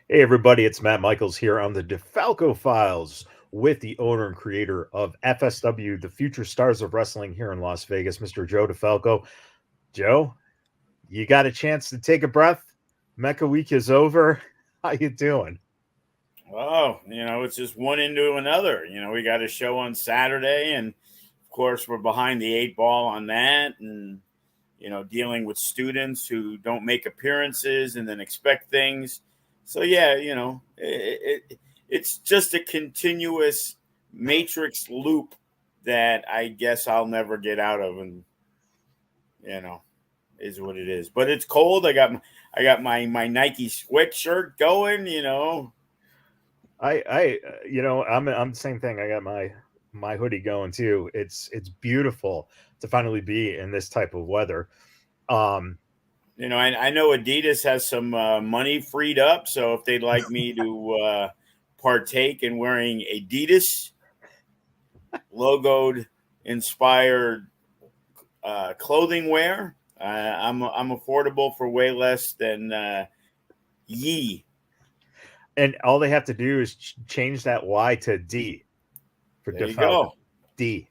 Hey, everybody, it's Matt Michaels here on the DeFalco Files with the owner and creator of FSW, the Future Stars of Wrestling here in Las Vegas, Mr. Joe DeFalco. Joe, you got a chance to take a breath? Mecca week is over. How you doing? Oh, it's just one into another. We got a show on Saturday, and of course, we're behind the eight ball on that, and dealing with students who don't make appearances and then expect things. So yeah, it's just a continuous matrix loop that I guess I'll never get out of, and is what it is. But it's cold. I got my Nike sweatshirt going. I'm the same thing. I got my hoodie going too. It's beautiful to finally be in this type of weather. Um, I know Adidas has some money freed up, so if they'd like me to partake in wearing Adidas logoed inspired clothing wear, I'm affordable for way less than Yee. and all they have to do is change that Y to D for There you DeFalco. go. D.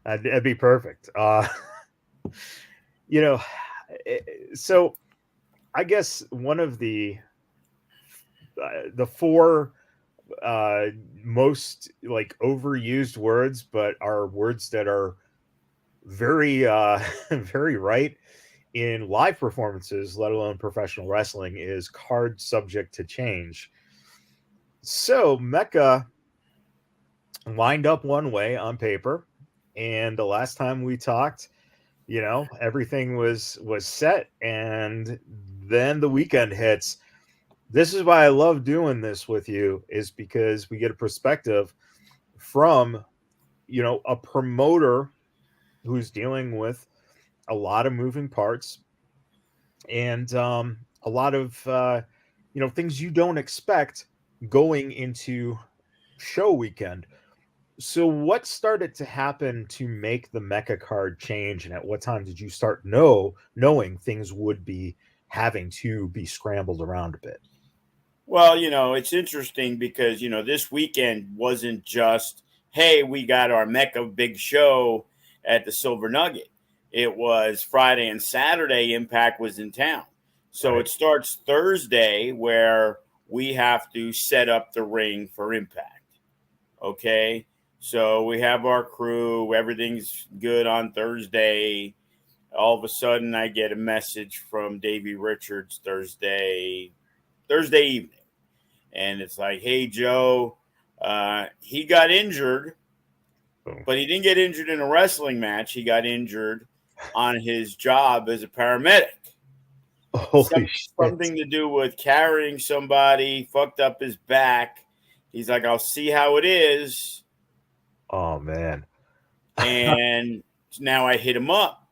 That'd be perfect. You know, so I guess one of the four most like overused words, but are words that are very very right in live performances, let alone professional wrestling, is card subject to change. So Mecca lined up one way on paper, and the last time we talked, everything was set, and then the weekend hits. This is why I love doing this with you, is because we get a perspective from a promoter who's dealing with a lot of moving parts and a lot of things you don't expect going into show weekend. So what started to happen to make the Mecca card change, and at what time did you start knowing things would be having to be scrambled around a bit? Well, it's interesting because this weekend wasn't just, hey, we got our Mecca big show at the Silver Nugget. It was Friday and Saturday. Impact was in town. So Right. it starts Thursday where we have to set up the ring for Impact. Okay. So we have our crew, everything's good on Thursday. All of a sudden, I get a message from Davey Richards Thursday evening, and it's like, "Hey Joe, he got injured, Boom. but he didn't get injured in a wrestling match. He got injured on his job as a paramedic. Holy shit. Something to do with carrying somebody, fucked up his back. He's like, I'll see how it is." Oh man. And now I hit him up.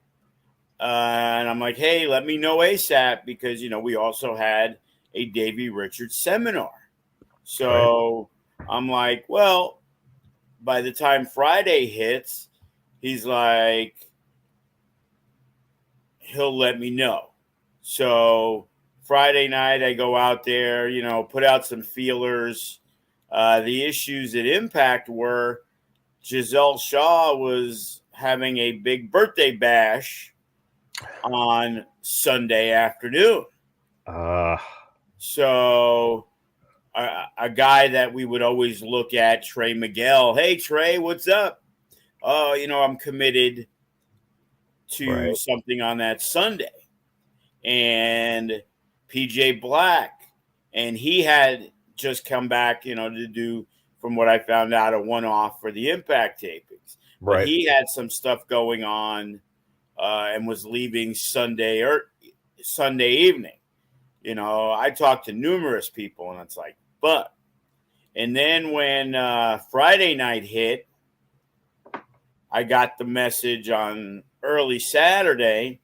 And I'm like, hey, let me know ASAP because, we also had a Davey Richards seminar. Right. So I'm like, well, by the time Friday hits, he's like, he'll let me know. So Friday night, I go out there, put out some feelers. The issues at Impact were Giselle Shaw was having a big birthday bash on Sunday afternoon. Uh So a guy that we would always look at, Trey Miguel. Hey, Trey, what's up? Oh, I'm committed to right. something on that Sunday. And PJ Black, and he had just come back, to do, from what I found out, a one-off for the Impact tapings. But Right. he had some stuff going on and was leaving Sunday evening. I talked to numerous people, and it's like, but. And then when Friday night hit, I got the message on early Saturday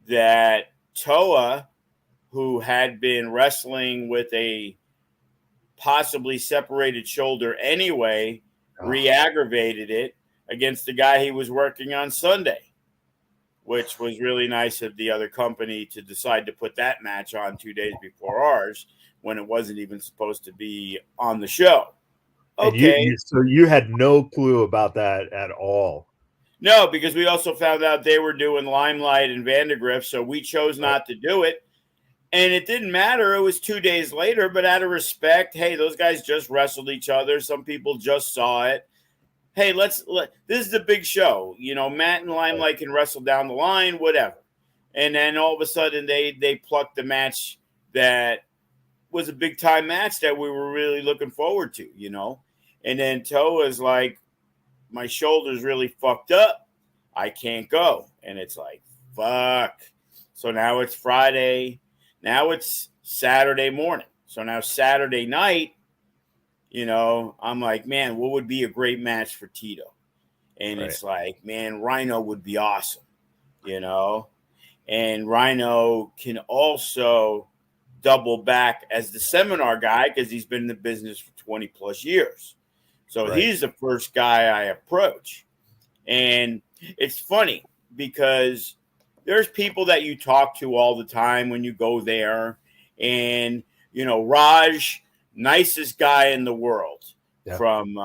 that Toa, who had been wrestling with a possibly separated shoulder anyway, Oh, re aggravated it against the guy he was working on Sunday. which was really nice of the other company to decide to put that match on 2 days before ours when it wasn't even supposed to be on the show. And Okay. so you had no clue about that at all. No, because we also found out they were doing Limelight and Vandergrift, so we chose not to do it. And it didn't matter. It was 2 days later, but out of respect, hey, those guys just wrestled each other. Some people just saw it. Hey, this is the big show. You know, Matt and Limelight can wrestle down the line, whatever. And then all of a sudden they plucked the match that was a big time match that we were really looking forward to, you know. And then Toa's like, my shoulder's really fucked up. I can't go. And it's like, fuck. So now it's Friday. Now it's Saturday morning. So now Saturday night, you know, I'm like, man, what would be a great match for Tito? And it's like, man, Rhino would be awesome, you know. And Rhino can also double back as the seminar guy because he's been in the business for 20 plus years. So he's the first guy I approach. And it's funny because there's people that you talk to all the time when you go there. And, you know, Raj, nicest guy in the world from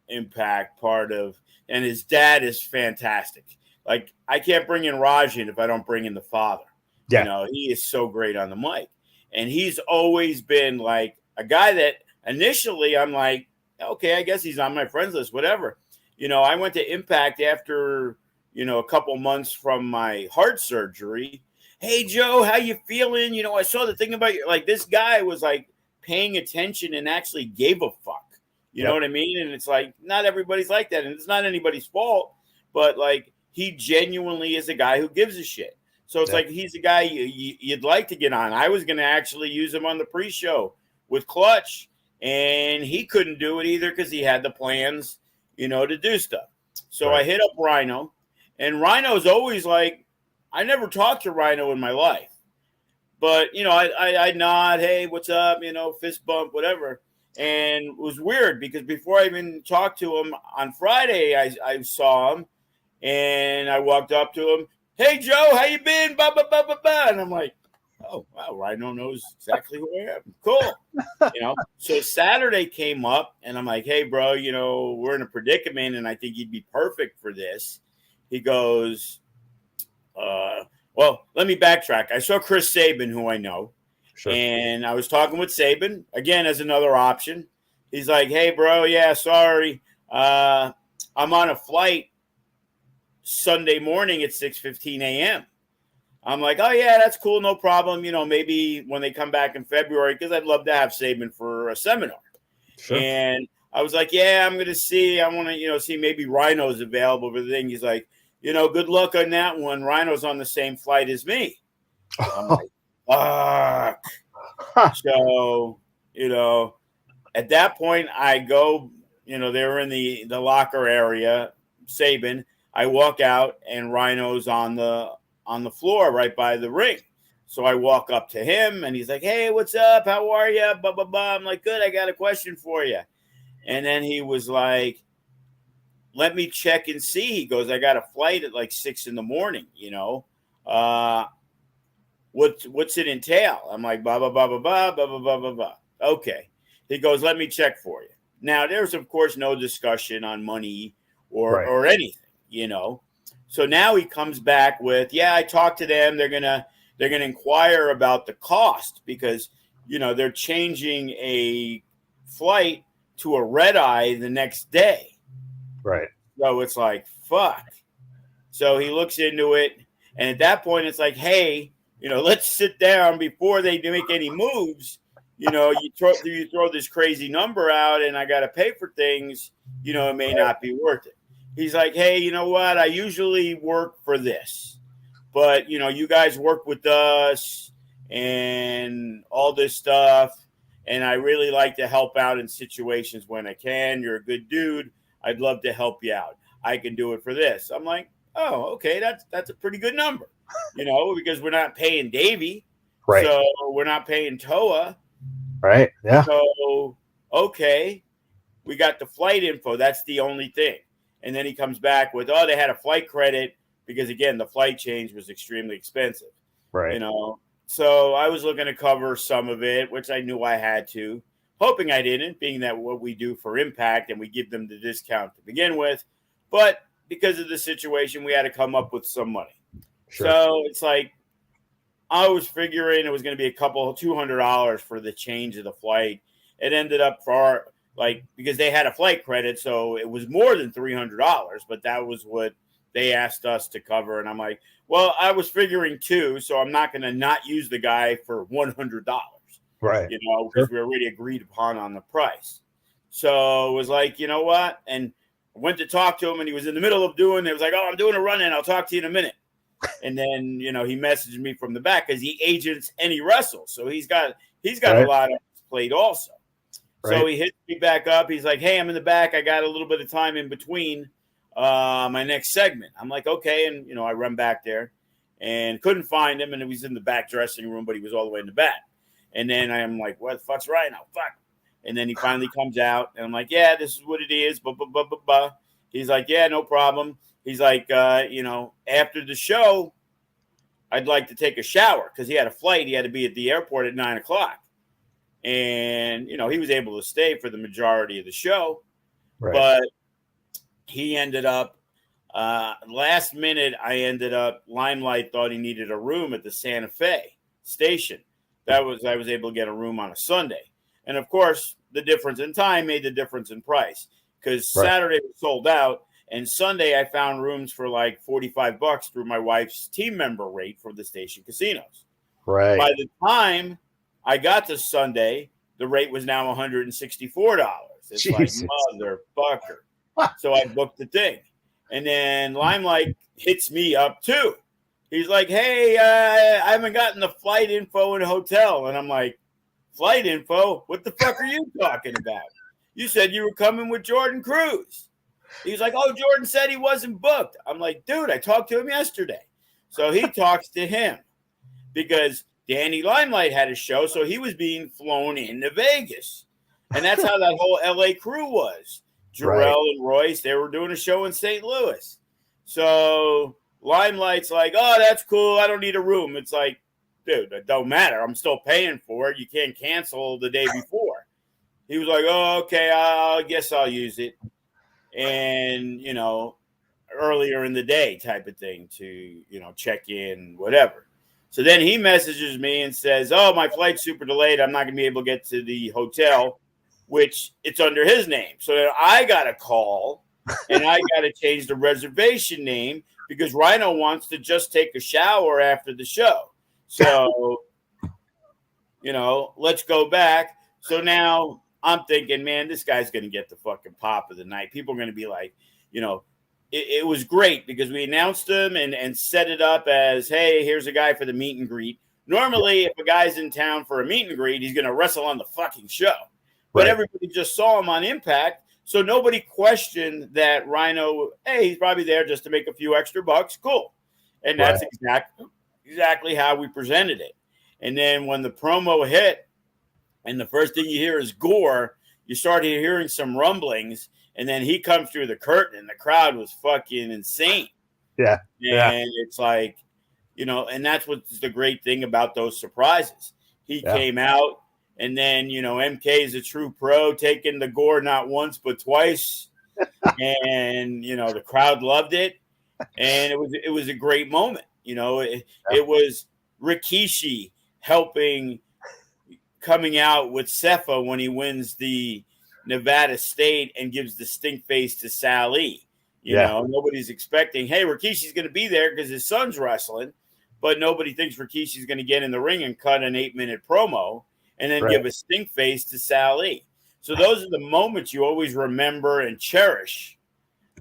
Impact, part of, and his dad is fantastic. Like, I can't bring in Raj in if I don't bring in the father. You know, he is so great on the mic. And he's always been like a guy that initially I'm like, okay, I guess he's on my friends list, whatever. You know, I went to Impact after, you know, a couple months from my heart surgery. Hey, Joe, how you feeling? You know, I saw the thing about you. Like, this guy was like paying attention and actually gave a fuck. You know what I mean? And it's like, not everybody's like that. And it's not anybody's fault. But, like, he genuinely is a guy who gives a shit. So it's like he's a guy you'd like to get on. I was going to actually use him on the pre-show with Clutch. And he couldn't do it either because he had the plans, you know, to do stuff. So I hit up Rhino. And Rhino's always like, I never talked to Rhino in my life. But, you know, I nod, hey, what's up, you know, fist bump, whatever. And it was weird because before I even talked to him on Friday, I saw him. And I walked up to him. Hey, Joe, how you been? Ba, ba, ba, ba, ba. And I'm like, oh, wow, Rhino knows exactly who I am. Cool. You know, so Saturday came up and I'm like, hey, bro, you know, we're in a predicament and I think you'd be perfect for this. He goes, well, let me backtrack. I saw Chris Sabin, who I know, and I was talking with Sabin, again, as another option. He's like, hey, bro, yeah, sorry. I'm on a flight Sunday morning at 6:15 a.m. I'm like, oh, yeah, that's cool. No problem. You know, maybe when they come back in February, because I'd love to have Sabin for a seminar. And I was like, yeah, I'm going to see. I want to, you know, see maybe Rhino's available for the thing. He's like, you know, good luck on that one. Rhino's on the same flight as me. I'm like, fuck. So, you know, at that point, I go, you know, they were in the locker area, Sabin. I walk out and Rhino's on the floor right by the ring. So I walk up to him and he's like, hey, what's up? How are you? Blah, blah, blah. I'm like, good. I got a question for you. And then he was like, let me check and see. He goes, I got a flight at like 6 a.m, you know. What's it entail? I'm like, blah, blah, blah, blah, blah, blah, blah, blah, blah, blah. Okay. He goes, let me check for you. Now, there's, of course, no discussion on money or anything, you know. So now he comes back with, yeah, I talked to them. They're gonna inquire about the cost because, you know, they're changing a flight to a red eye the next day. Right. So it's like, fuck. So he looks into it. And at that point, it's like, hey, you know, let's sit down before they do make any moves. You know, you throw this crazy number out and I got to pay for things, you know, it may not be worth it. He's like, hey, you know what? I usually work for this, but, you know, you guys work with us and all this stuff. And I really like to help out in situations when I can. You're a good dude. I'd love to help you out. I can do it for this. I'm like, oh, okay. That's a pretty good number, you know, because we're not paying Davey. Right. So we're not paying Toa. Right. Yeah. So, okay, we got the flight info. That's the only thing. And then he comes back with, oh, they had a flight credit because, again, the flight change was extremely expensive. Right. You know, so I was looking to cover some of it, which I knew I had to, hoping I didn't, being that what we do for Impact and we give them the discount to begin with. But because of the situation, we had to come up with some money. Sure. So it's like I was figuring it was going to be a couple $200 for the change of the flight. It ended up because they had a flight credit, so it was more than $300, but that was what they asked us to cover. And I'm like, well, I was figuring two, so I'm not going to not use the guy for $100, right? You know, because we already agreed upon on the price. So it was like, you know what? And I went to talk to him, and he was in the middle of doing it. It was like, oh, I'm doing a run-in. I'll talk to you in a minute. And then, you know, he messaged me from the back because he agents and he wrestles. So he's got right. a lot on his plate also. Right. So he hits me back up. He's like, hey, I'm in the back. I got a little bit of time in between my next segment. I'm like, okay. And, you know, I run back there and couldn't find him. And he was in the back dressing room, but he was all the way in the back. And then I'm like, what the fuck's right now? Fuck. And then he finally comes out. And I'm like, yeah, this is what it is. He's like, yeah, no problem. He's like, you know, after the show, I'd like to take a shower because he had a flight. He had to be at the airport at 9:00. And, you know, he was able to stay for the majority of the show. Right. But he ended up, last minute, Limelight thought he needed a room at the Santa Fe station. I was able to get a room on a Sunday. And, of course, the difference in time made the difference in price because Saturday was sold out. And Sunday, I found rooms for like $45 through my wife's team member rate for the station casinos. Right. By the time I got to Sunday, the rate was now $164. It's Jesus. Like, motherfucker. So I booked the thing. And then Limelight hits me up too. He's like, hey, I haven't gotten the flight info in a hotel. And I'm like, flight info? What the fuck are you talking about? You said you were coming with Jordan Cruz. He's like, oh, Jordan said he wasn't booked. I'm like, dude, I talked to him yesterday. So he talks to him because Danny Limelight had a show, so he was being flown into Vegas. And that's how that whole LA crew was. Jarrell and Royce, they were doing a show in St. Louis. So Limelight's like, oh, that's cool. I don't need a room. It's like, dude, it don't matter. I'm still paying for it. You can't cancel the day before. He was like, oh, okay, I guess I'll use it. And, you know, earlier in the day type of thing to, you know, check in, whatever. So then he messages me and says, oh, my flight's super delayed. I'm not going to be able to get to the hotel, which it's under his name. So then I got a call and I got to change the reservation name because Rhino wants to just take a shower after the show. So, you know, let's go back. So now I'm thinking, man, this guy's going to get the fucking pop of the night. People are going to be like, you know, it was great because we announced him and set it up as, hey, here's a guy for the meet and greet. Normally, if a guy's in town for a meet and greet, he's going to wrestle on the fucking show. But everybody just saw him on Impact, so nobody questioned that Rhino, hey, he's probably there just to make a few extra bucks. Cool. And that's exactly how we presented it. And then when the promo hit, and the first thing you hear is gore, you start hearing some rumblings, and then he comes through the curtain, and the crowd was fucking insane. Yeah. And it's like, you know, and that's what's the great thing about those surprises. He came out, and then, you know, MK is a true pro, taking the gore not once but twice. And, you know, the crowd loved it. And it was a great moment. You know, it was Rikishi coming out with Cepha when he wins the Nevada State and gives the stink face to Sally. You know, nobody's expecting, hey, Rikishi's going to be there because his son's wrestling, but nobody thinks Rikishi's going to get in the ring and cut an 8-minute promo and then give a stink face to Sally. So those are the moments you always remember and cherish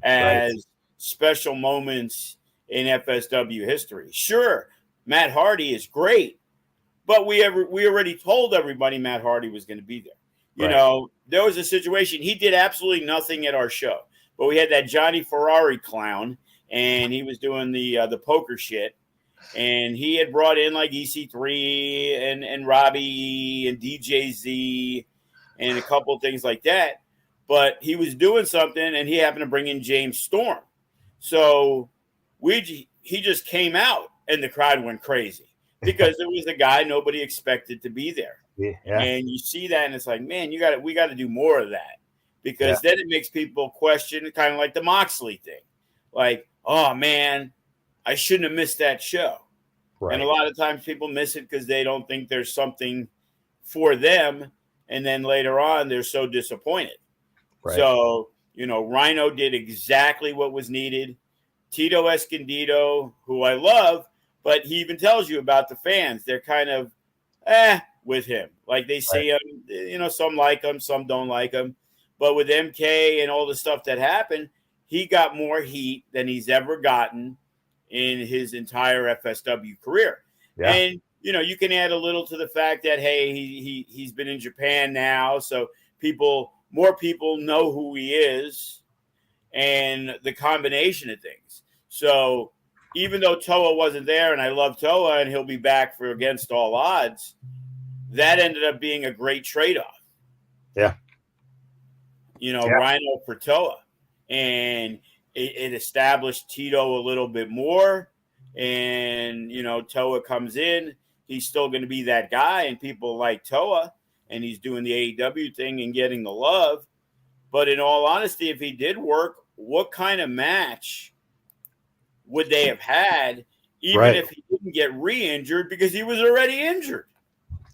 as special moments in FSW history. Sure, Matt Hardy is great, but we already told everybody Matt Hardy was going to be there. You know, there was a situation. He did absolutely nothing at our show, but we had that Johnny Ferrari clown, and he was doing the poker shit, and he had brought in like EC3 and Robbie and DJZ and a couple of things like that. But he was doing something, and he happened to bring in James Storm. So he just came out and the crowd went crazy because it was a guy nobody expected to be there. Yeah. And you see that, and it's like, man, we got to do more of that, because Yeah. then it makes people question, kind of like the Moxley thing. Like, oh man, I shouldn't have missed that show. Right. And a lot of times people miss it because they don't think there's something for them. And then later on, they're so disappointed. Right. So, Rhino did exactly what was needed. Tito Escondido, who I love, but he even tells you about the fans. They're kind of with him. Like, they see him, some like him, some don't like him. But with MK and all the stuff that happened, he got more heat than he's ever gotten in his entire FSW career. Yeah. And, you can add a little to the fact that, hey, he's been in Japan now, so more people know who he is, and the combination of things. So even though Toa wasn't there, and I love Toa, and he'll be back for Against All Odds, that ended up being a great trade-off. Yeah. Rhino for Toa. And it established Tito a little bit more. And, Toa comes in. He's still going to be that guy, and people like Toa, and he's doing the AEW thing and getting the love. But in all honesty, if he did work, what kind of match would they have had, even if he didn't get re-injured, because he was already injured?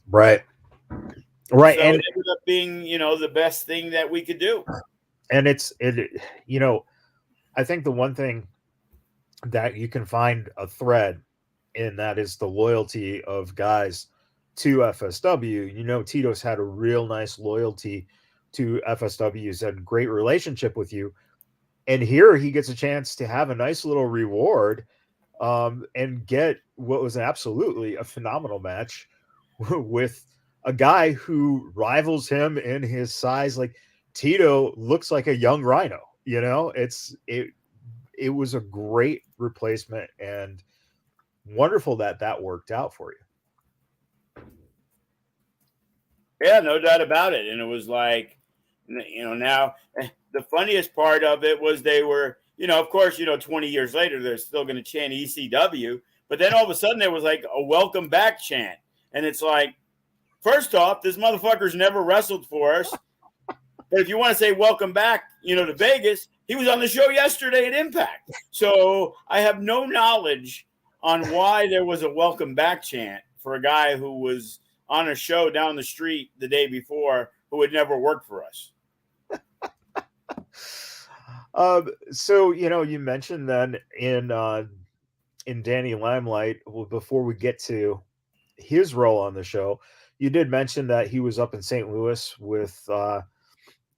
Right. So and it ended up being, the best thing that we could do. And I think the one thing that you can find a thread in that is the loyalty of guys to FSW. Tito's had a real nice loyalty to FSW's and great relationship with you. And here he gets a chance to have a nice little reward and get what was absolutely a phenomenal match with a guy who rivals him in his size. Like, Tito looks like a young Rhino, it was a great replacement, and wonderful that worked out for you. Yeah, no doubt about it. And it was like, now the funniest part of it was they were, of course, 20 years later, they're still going to chant ECW. But then all of a sudden there was like a welcome back chant. And it's like, first off, this motherfucker's never wrestled for us. But if you want to say welcome back, to Vegas, he was on the show yesterday at Impact. So I have no knowledge on why there was a welcome back chant for a guy who was on a show down the street the day before who had never worked for us. So, you mentioned then in Danny Limelight, before we get to his role on the show, you did mention that he was up in St. Louis with the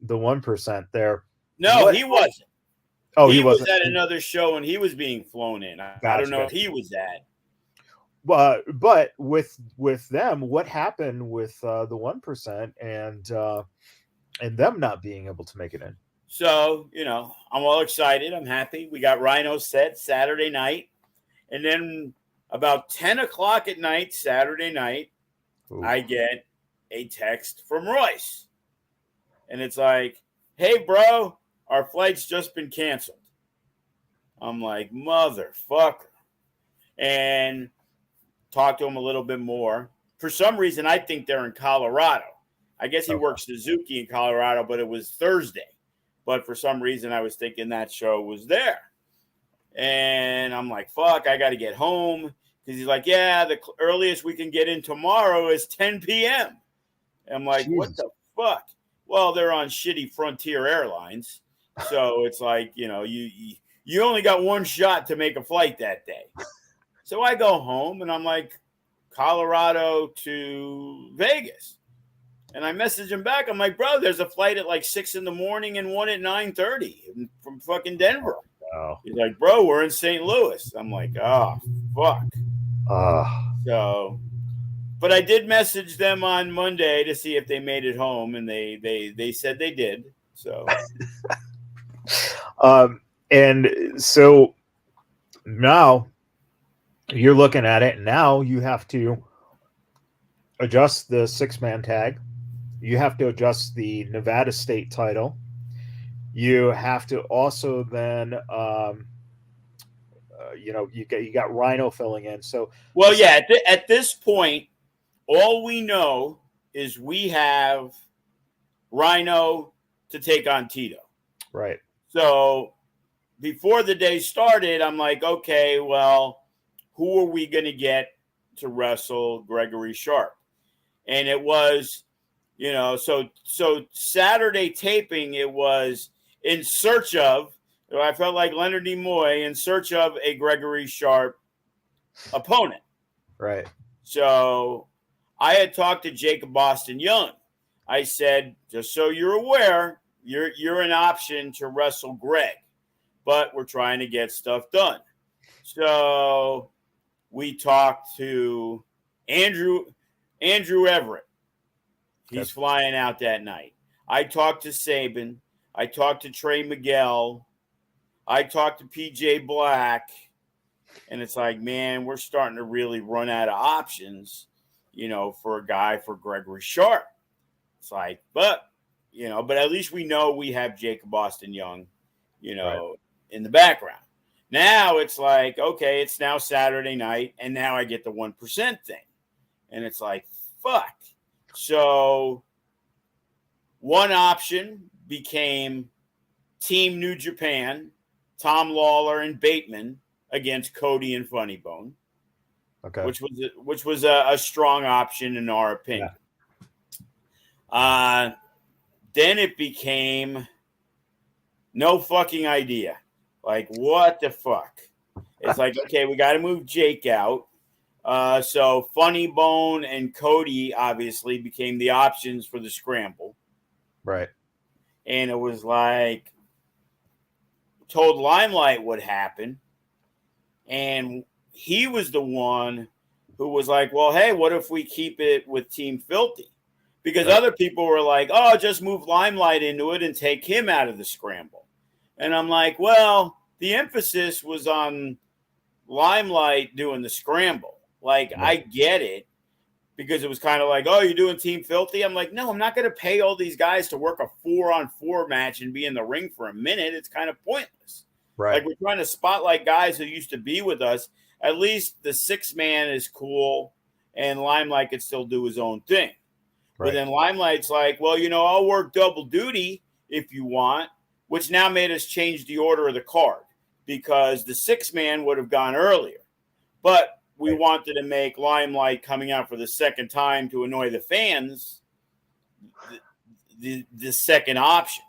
1% there. No, he wasn't. Oh, he wasn't. Was at another show, and he was being flown in. I don't know if he was at. But with them, what happened with the 1% and them not being able to make it in? So, I'm all excited. I'm happy. We got Rhino set Saturday night. And then about 10 o'clock at night, Saturday night, I get a text from Royce. And it's like, hey, bro, our flight's just been canceled. I'm like, motherfucker. And talk to him a little bit more. For some reason, I think they're in Colorado. I guess he works Suzuki in Colorado, but it was Thursday. But for some reason, I was thinking that show was there. And I'm like, fuck, I got to get home. Because he's like, yeah, the earliest we can get in tomorrow is 10 p.m. And I'm like, what the fuck? Well, they're on shitty Frontier Airlines. So it's like, you only got one shot to make a flight that day. So I go home and I'm like, Colorado to Vegas. And I message him back. I'm like, bro, there's a flight at like 6 a.m. and one at 9:30 from fucking Denver. Oh. He's like, bro, we're in St. Louis. I'm like, oh, fuck. So, but I did message them on Monday to see if they made it home, and they said they did. So, and so now you're looking at it. Now you have to adjust the 6-man tag. You have to adjust the Nevada state title. You have to also then you got Rhino filling in. So, well, yeah, at this point, all we know is we have Rhino to take on Tito. right. So before the day started, I'm like, okay, well, who are we going to get to wrestle Gregory Sharp? And it was, so Saturday taping, it was in search of, I felt like Leonard Nimoy in search of a Gregory Sharp opponent. Right. So I had talked to Jacob Boston Young. I said, just so you're aware, you're an option to wrestle Greg, but we're trying to get stuff done. So we talked to Andrew Everett. He's flying out that night. I talked to Saban. I talked to Trey Miguel. I talked to PJ Black. And it's like, man, we're starting to really run out of options, for a guy for Gregory Sharp. It's like, but at least we know we have Jacob Boston Young, right, in the background. Now it's like, okay, it's now Saturday night, and now I get the 1% thing. And it's like, fuck. So one option became Team New Japan, Tom Lawler and Bateman against Cody and Funny Bone. Okay. Which was a strong option in our opinion. Yeah. Then it became no fucking idea. Like, what the fuck? It's like, okay, we got to move Jake out. So Funny Bone and Cody obviously became the options for the scramble. Right. And it was like, told Limelight what happened. And he was the one who was like, well, hey, what if we keep it with Team Filthy? Because other people were like, oh, just move Limelight into it and take him out of the scramble. And I'm like, well, the emphasis was on Limelight doing the scramble. Like, I get it, because it was kind of like, oh, you're doing Team Filthy? I'm like, no, I'm not going to pay all these guys to work a 4-on-4 match and be in the ring for a minute. It's kind of pointless. Right. Like, we're trying to spotlight guys who used to be with us. At least the 6-man is cool, and Limelight could still do his own thing. Right. But then Limelight's like, well, I'll work double duty if you want, which now made us change the order of the card, because the 6-man would have gone earlier. But we wanted to make Limelight coming out for the second time to annoy the fans the second option,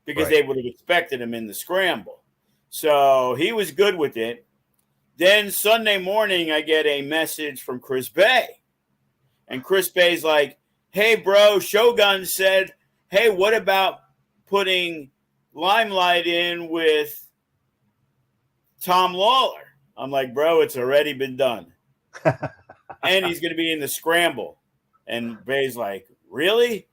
because they would have expected him in the scramble. So he was good with it. Then Sunday morning, I get a message from Chris Bay. And Chris Bay's like, hey, bro, Shogun said, hey, what about putting Limelight in with Tom Lawler? I'm like, bro, it's already been done. And he's going to be in the scramble. And Bay's like, really?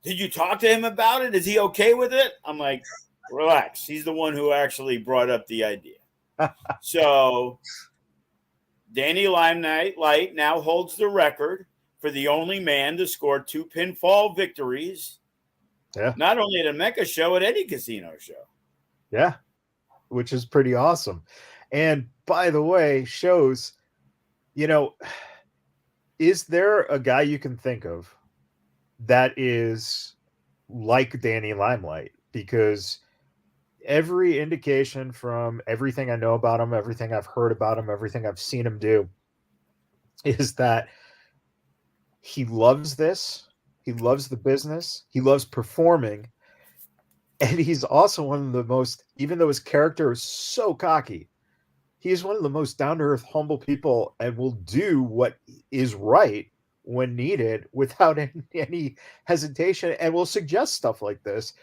Did you talk to him about it? Is he okay with it? I'm like, relax. He's the one who actually brought up the idea. So Danny Limelight now holds the record for the only man to score 2 pinfall victories. Yeah. Not only at a Mecca show, at any casino show. Yeah. Which is pretty awesome. And by the way, shows, is there a guy you can think of that is like Danny Limelight? Because every indication from everything I know about him, everything I've heard about him, everything I've seen him do, is that he loves this. He loves the business. He loves performing. And he's also one of the most, even though his character is so cocky, he's one of the most down-to-earth, humble people, and will do what is right when needed without any hesitation, and will suggest stuff like this.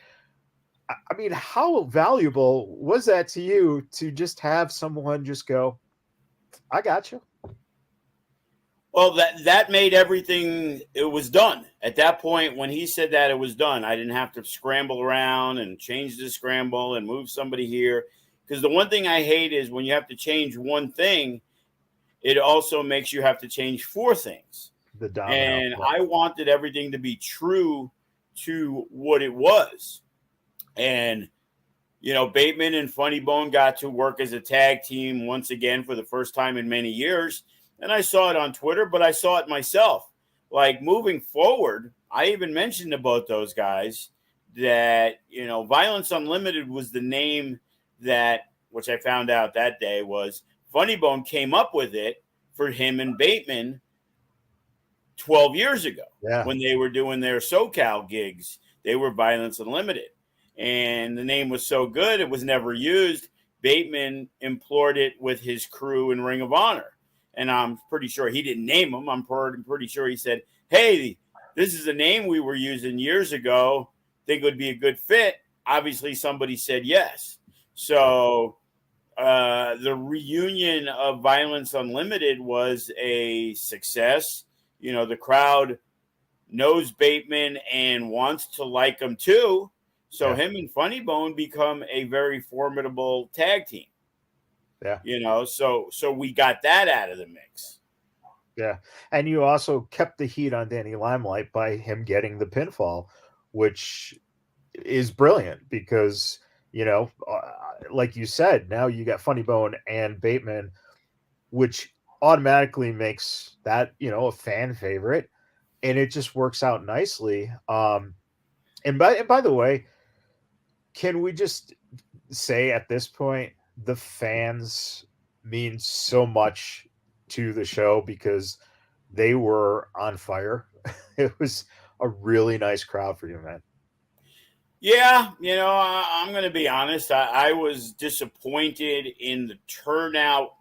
I mean, how valuable was that to you to just have someone just go, I got you? Well, that made everything, it was done. At that point, when he said that, it was done. I didn't have to scramble around and change the scramble and move somebody here. Because the one thing I hate is when you have to change one thing, it also makes you have to change 4 things. And I wanted everything to be true to what it was. And Bateman and Funny Bone got to work as a tag team once again for the first time in many years. And I saw it on Twitter, but I saw it myself. Like moving forward, I even mentioned about those guys that, Violence Unlimited was the name that, which I found out that day, was Funny Bone came up with it for him and Bateman 12 years ago when they were doing their SoCal gigs. They were Violence Unlimited. And the name was so good, it was never used. Bateman implored it with his crew in Ring of Honor. And I'm pretty sure he didn't name them. I'm pretty sure he said, hey, this is a name we were using years ago. Think it would be a good fit. Obviously, somebody said yes. So the reunion of Violence Unlimited was a success. The crowd knows Bateman and wants to like him too. So him and Funny Bone become a very formidable tag team. Yeah. So we got that out of the mix. Yeah. And you also kept the heat on Danny Limelight by him getting the pinfall, which is brilliant because, like you said, now you got Funny Bone and Bateman, which automatically makes that, a fan favorite, and it just works out nicely. And by the way, can we just say at this point, the fans mean so much to the show because they were on fire. It was a really nice crowd for you, man. Yeah, I'm going to be honest. I was disappointed in the turnout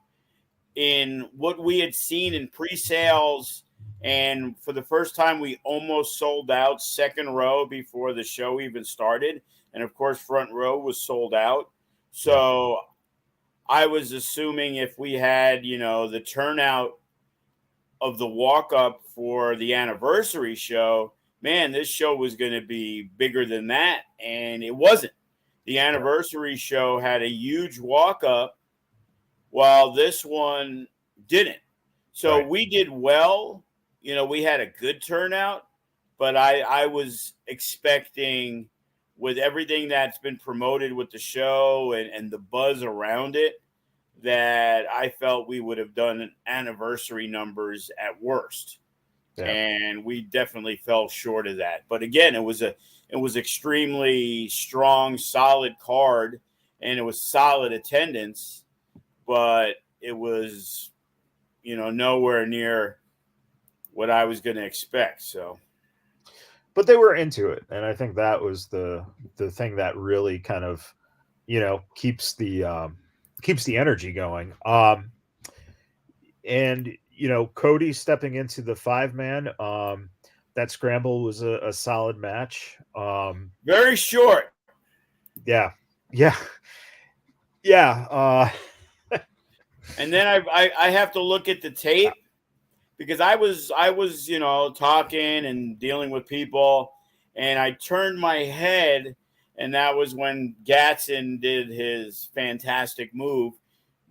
in what we had seen in pre-sales. And for the first time, we almost sold out second row before the show even started. And of course, front row was sold out. So I was assuming if we had, the turnout of the walk-up for the anniversary show, man, this show was going to be bigger than that. And it wasn't. The anniversary show had a huge walk-up while this one didn't. So we did well. We had a good turnout, but I was expecting, with everything that's been promoted with the show and the buzz around it, that I felt we would have done anniversary numbers at worst. Yeah. And we definitely fell short of that. But again, it was extremely strong, solid card, and it was solid attendance, but it was, nowhere near what I was going to expect. So, but they were into it, and I think that was the thing that really kind of, keeps the energy going. And Cody stepping into the 5-man, that scramble was a solid match. Very short. Yeah. And then I have to look at the tape because I was talking and dealing with people, and I turned my head, and that was when Gatson did his fantastic move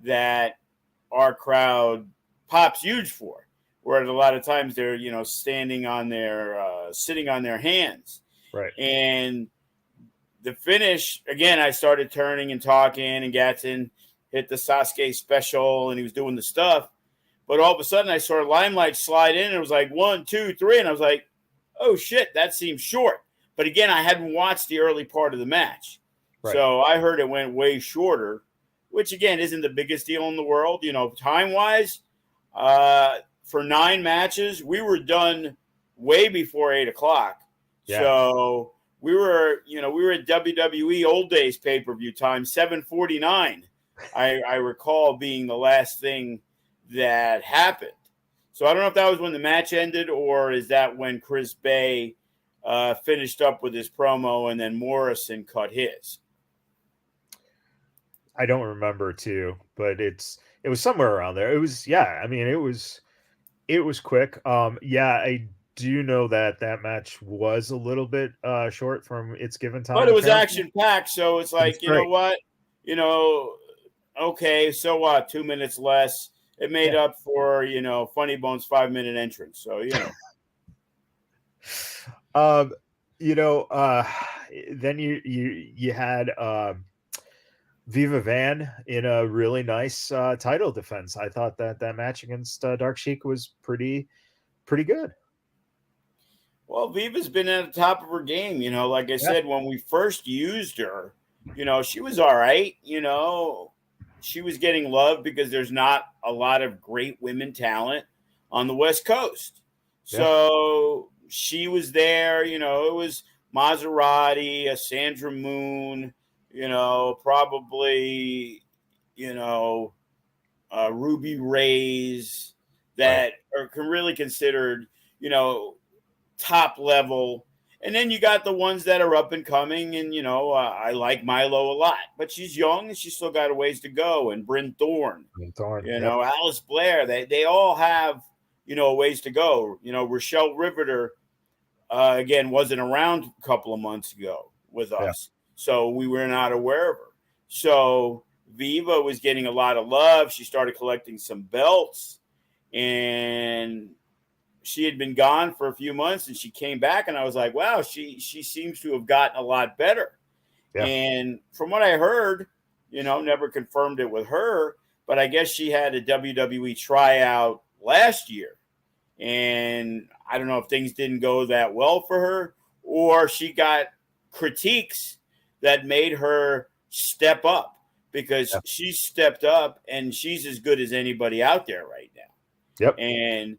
that our crowd pops huge for, where a lot of times they're sitting on their hands. Right. And the finish, again, I started turning and talking, and Gatson hit the Sasuke special, and he was doing the stuff. But all of a sudden, I saw Limelight slide in, and it was like 1, 2, 3, and I was like, oh, shit, that seems short. But again, I hadn't watched the early part of the match. Right. So I heard it went way shorter, which, again, isn't the biggest deal in the world. Time-wise, for 9 matches, we were done way before 8 o'clock. Yeah. So we were at WWE Old Days pay-per-view time, 7:49. I recall being the last thing that happened. So I don't know if that was when the match ended, or is that when Chris Bay finished up with his promo and then Morrison cut his. I don't remember too, but it was somewhere around there. It was, it was quick. I do know that match was a little bit short from its given time. But it was action packed, so it's like, you know what? Okay, so what? 2 minutes less. It made up for, Funny Bone's 5-minute entrance. So, then you had Viva Van in a really nice title defense. I thought that match against Dark Sheik was pretty good. Well, Viva's been at the top of her game. Like I Yeah, said, when we first used her, she was all right. She was getting love because there's not a lot of great women talent on the West Coast. yeah, So she was there. It was Maserati, a Sandra Moon, probably, you know, Ruby Rays right. that are really considered, top level. And then you got the ones that are up and coming. And, I like Milo a lot, but she's young and she's still got a ways to go. And Bryn Thorne, And Thorne, yep, Alice Blair, they all have, a ways to go. Rochelle Riveter, again, wasn't around a couple of months ago with yeah. us. So we were not aware of her. So Viva was getting a lot of love. She started collecting some belts, and she had been gone for a few months, and she came back, and I was like, wow, she seems to have gotten a lot better. Yeah. And from what I heard, never confirmed it with her, but I guess she had a WWE tryout last year. And I don't know if things didn't go that well for her, or she got critiques that made her step up, because Yeah. she stepped up and she's as good as anybody out there right now. Yep. And,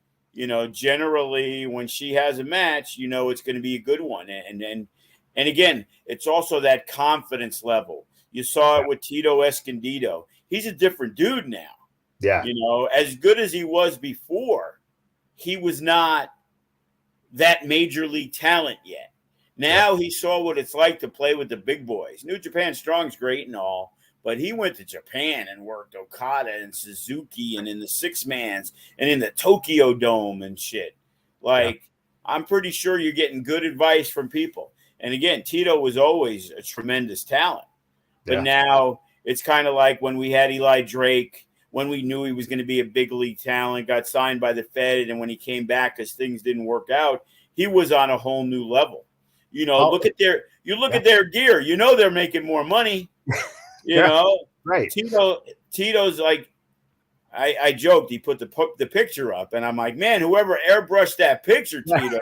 generally when she has a match, it's going to be a good one. And again, it's also that confidence level. You saw it with Tito Escondido. He's a different dude now. Yeah. As good as he was before, he was not that major league talent yet. Now he saw what it's like to play with the big boys. New Japan Strong's great and all, but he went to Japan and worked Okada and Suzuki and in the six mans and in the Tokyo Dome and shit. Like, I'm pretty sure you're getting good advice from people. And again, Tito was always a tremendous talent. But now it's kind of like when we had Eli Drake, when we knew he was going to be a big league talent, got signed by the Fed, and when he came back because things didn't work out, he was on a whole new level. Look at their gear. They're making more money. Right. Tito's like, I joked, he put the picture up, and I'm like, man, whoever airbrushed that picture, Tito,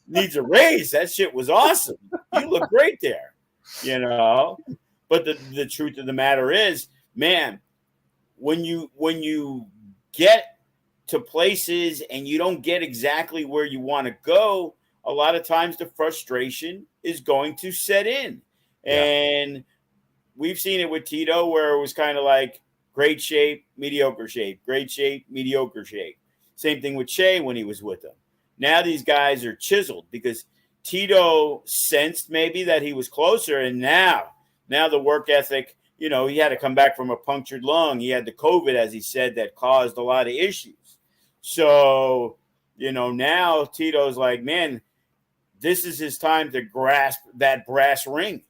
needs a raise. That shit was awesome. You look great there. But the truth of the matter is, man, when you get to places and you don't get exactly where you want to go, a lot of times the frustration is going to set in. And we've seen it with Tito, where it was kind of like great shape, mediocre shape, great shape, mediocre shape. Same thing with Shea when he was with them. Now these guys are chiseled because Tito sensed maybe that he was closer, and now the work ethic, he had to come back from a punctured lung. He had the COVID, as he said, that caused a lot of issues. So, now Tito's like, man, this is his time to grasp that brass ring.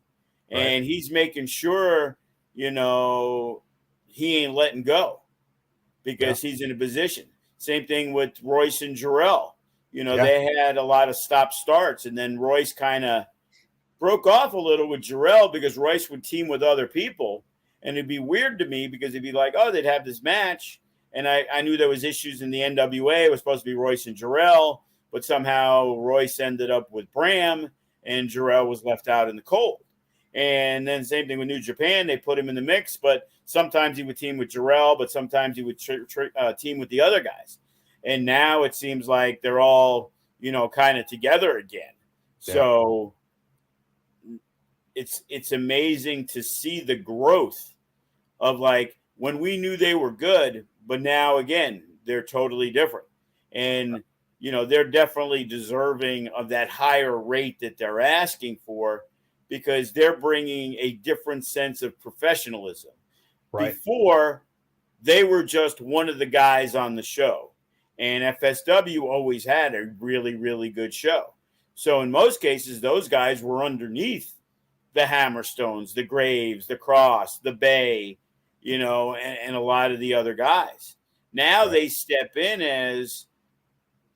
Right. And he's making sure, he ain't letting go because he's in a position. Same thing with Royce and Jarrell. They had a lot of stop starts, and then Royce kind of broke off a little with Jarrell because Royce would team with other people. And it'd be weird to me because it'd be like, oh, they'd have this match. And I knew there was issues in the NWA. It was supposed to be Royce and Jarrell, but somehow Royce ended up with Bram and Jarrell was left out in the cold. And then same thing with New Japan. They put him in the mix, but sometimes he would team with Jarrell, but sometimes he would team with the other guys. And now it seems like they're all, kind of together again. Yeah. So it's amazing to see the growth of, like, when we knew they were good, but now again, they're totally different. And, they're definitely deserving of that higher rate that they're asking for, because they're bringing a different sense of professionalism. Right. Before, they were just one of the guys on the show, and FSW always had a really, really good show. So in most cases, those guys were underneath the Hammerstones, the Graves, the Cross, the Bay, and a lot of the other guys. Now they step in as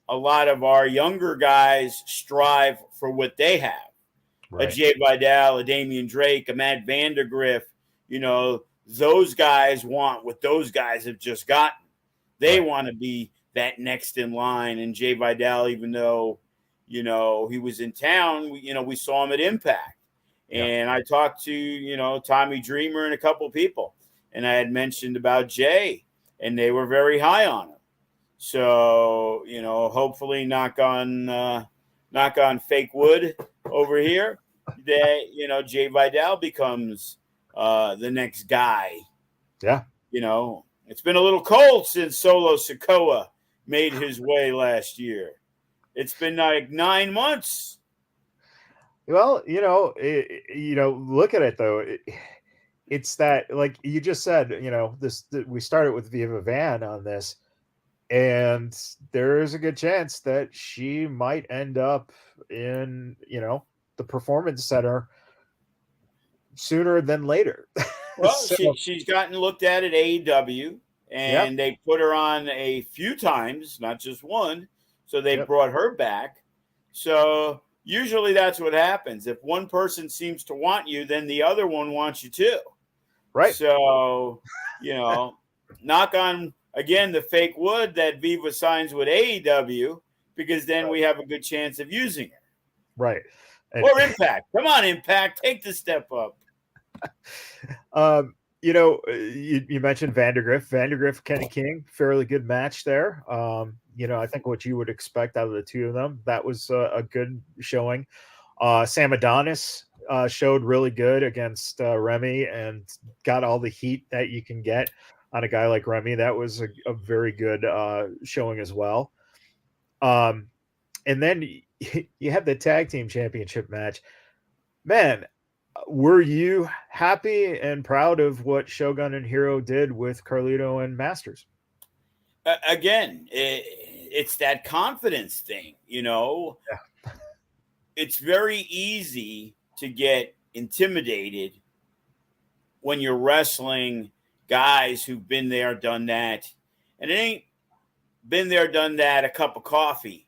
a lot of our younger guys strive for what they have. Right. A Jay Vidal, a Damian Drake, a Matt Vandergriff, those guys want what those guys have just gotten. They want to be that next in line. And Jay Vidal, even though, he was in town, we saw him at Impact. And I talked to, Tommy Dreamer and a couple of people. And I had mentioned about Jay, and they were very high on him. So, hopefully knock on fake wood over here that, Jay Vidal becomes the next guy. Yeah. It's been a little cold since Solo Sikoa made his way last year. It's been like 9 months. Well, look at it though. It's that, like you just said, we started with Viva Van on this, and there is a good chance that she might end up in, the Performance Center sooner than later. Well, she's gotten looked at AEW, and they put her on a few times, not just one. So they brought her back. So usually that's what happens. If one person seems to want you, then the other one wants you too. Right. So, knock on, again, the fake wood that Viva signs with AEW, because then we have a good chance of using it. Right. Or Impact. Come on, Impact. Take the step up. You mentioned Vandergriff, Kenny King, fairly good match there. I think what you would expect out of the two of them, that was a good showing. Sam Adonis showed really good against Remy and got all the heat that you can get on a guy like Remy. That was a very good showing as well. And then you have the tag team championship match. Man, were you happy and proud of what Shogun and Hero did with Carlito and Masters? Again, it's that confidence thing, Yeah. It's very easy to get intimidated when you're wrestling guys who've been there, done that. And it ain't been there, done that, a cup of coffee.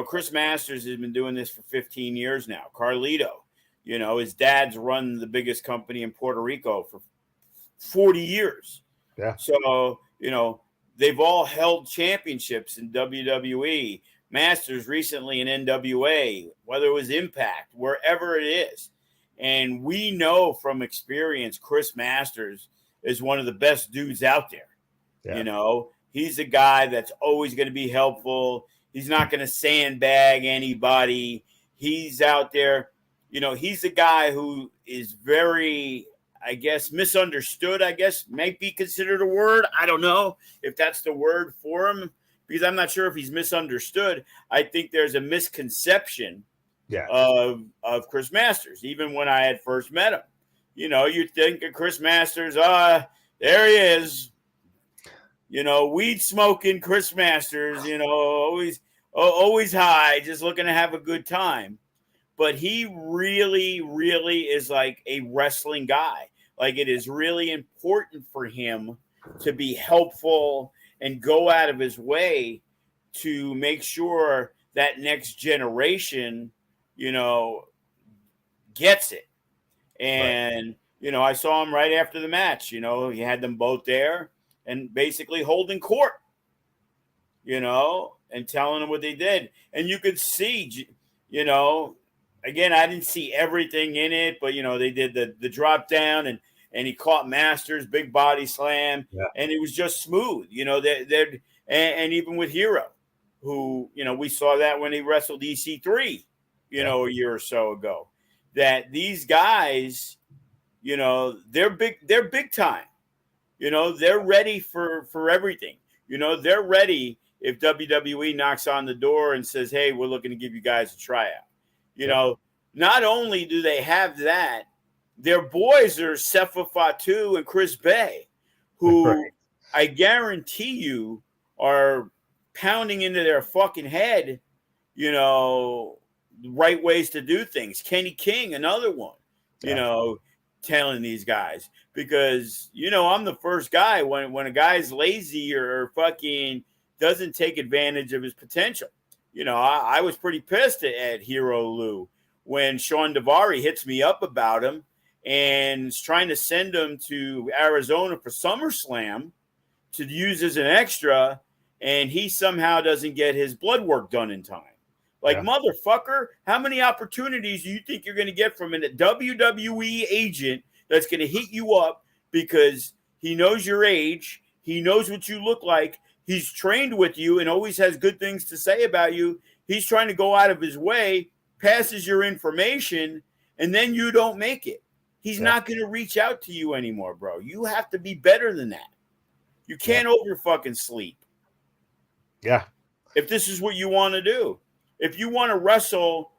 Chris Masters has been doing this for 15 years now. Carlito, his dad's run the biggest company in Puerto Rico for 40 years. Yeah. So, they've all held championships in WWE, Masters recently in NWA, whether it was Impact, wherever it is. And we know from experience, Chris Masters is one of the best dudes out there. Yeah. He's a guy that's always going to be helpful. He's not going to sandbag anybody. He's out there. He's a guy who is very, misunderstood, might be considered a word. I don't know if that's the word for him, because I'm not sure if he's misunderstood. I think there's a misconception of Chris Masters, even when I had first met him. You think of Chris Masters, there he is, weed smoking Chris Masters, always high, just looking to have a good time. But he really, really is like a wrestling guy. Like, it is really important for him to be helpful and go out of his way to make sure that next generation, gets it. And, I saw him right after the match. He had them both there and basically holding court, and telling them what they did. And you could see, again, I didn't see everything in it, but, they did the drop down and he caught Masters, big body slam, and it was just smooth. And even with Hero, who, we saw that when he wrestled EC3, a year or so ago, that these guys, they're big time. They're ready for everything. They're ready if WWE knocks on the door and says, hey, we're looking to give you guys a tryout. Not only do they have that, their boys are Sefa Fatu and Chris Bay, who I guarantee you are pounding into their fucking head, right ways to do things. Kenny King, another one, telling these guys, because, I'm the first guy when a guy's lazy or fucking doesn't take advantage of his potential. I was pretty pissed at Hero Lou when Sean Daivari hits me up about him. and is trying to send him to Arizona for SummerSlam to use as an extra, and he somehow doesn't get his blood work done in time. Like, motherfucker, how many opportunities do you think you're going to get from a WWE agent that's going to hit you up because he knows your age, he knows what you look like, he's trained with you and always has good things to say about you. He's trying to go out of his way, passes your information, and then you don't make it. He's not going to reach out to you anymore, bro. You have to be better than that. You can't over fucking sleep. Yeah. If this is what you want to do. If you want to wrestle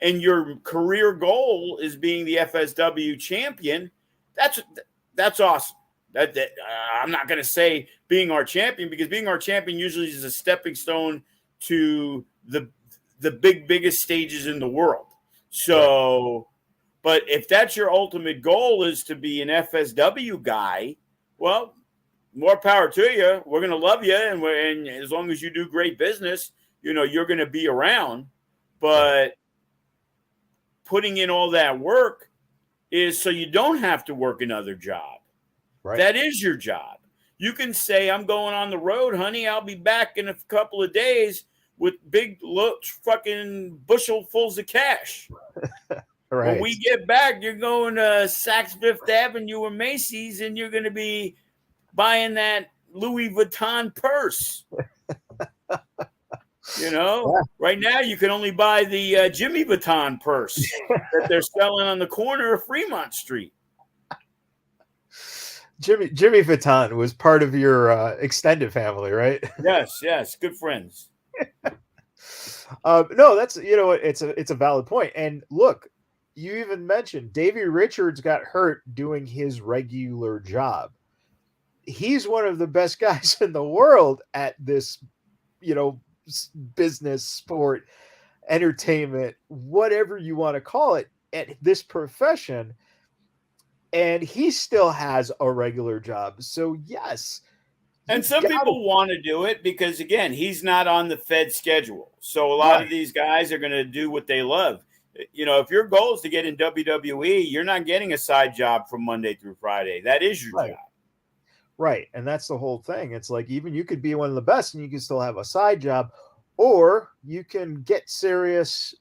and your career goal is being the FSW champion, that's awesome. I'm not going to say being our champion, because being our champion usually is a stepping stone to the biggest stages in the world. So, but if that's your ultimate goal, is to be an FSW guy, well, more power to you. We're going to love you. And as long as you do great business, you're going to be around. But putting in all that work is so you don't have to work another job. Right. That is your job. You can say, I'm going on the road, honey. I'll be back in a couple of days with big fucking bushel-fulls of cash. Right. When we get back, you're going to Saks Fifth Avenue or Macy's, and you're going to be buying that Louis Vuitton purse. Right now you can only buy the Jimmy Vuitton purse that they're selling on the corner of Fremont Street. Jimmy Vuitton was part of your extended family, right? Yes, good friends. No, that's it's a valid point. And look, you even mentioned Davey Richards got hurt doing his regular job. He's one of the best guys in the world at this, business, sport, entertainment, whatever you want to call it, at this profession. And he still has a regular job. So yes. And some people want to do it because, again, he's not on the Fed schedule. So a lot of these guys are going to do what they love. If your goal is to get in WWE, you're not getting a side job from Monday through Friday. That is your job. Right. And that's the whole thing. It's like, even you could be one of the best and you can still have a side job, or you can get serious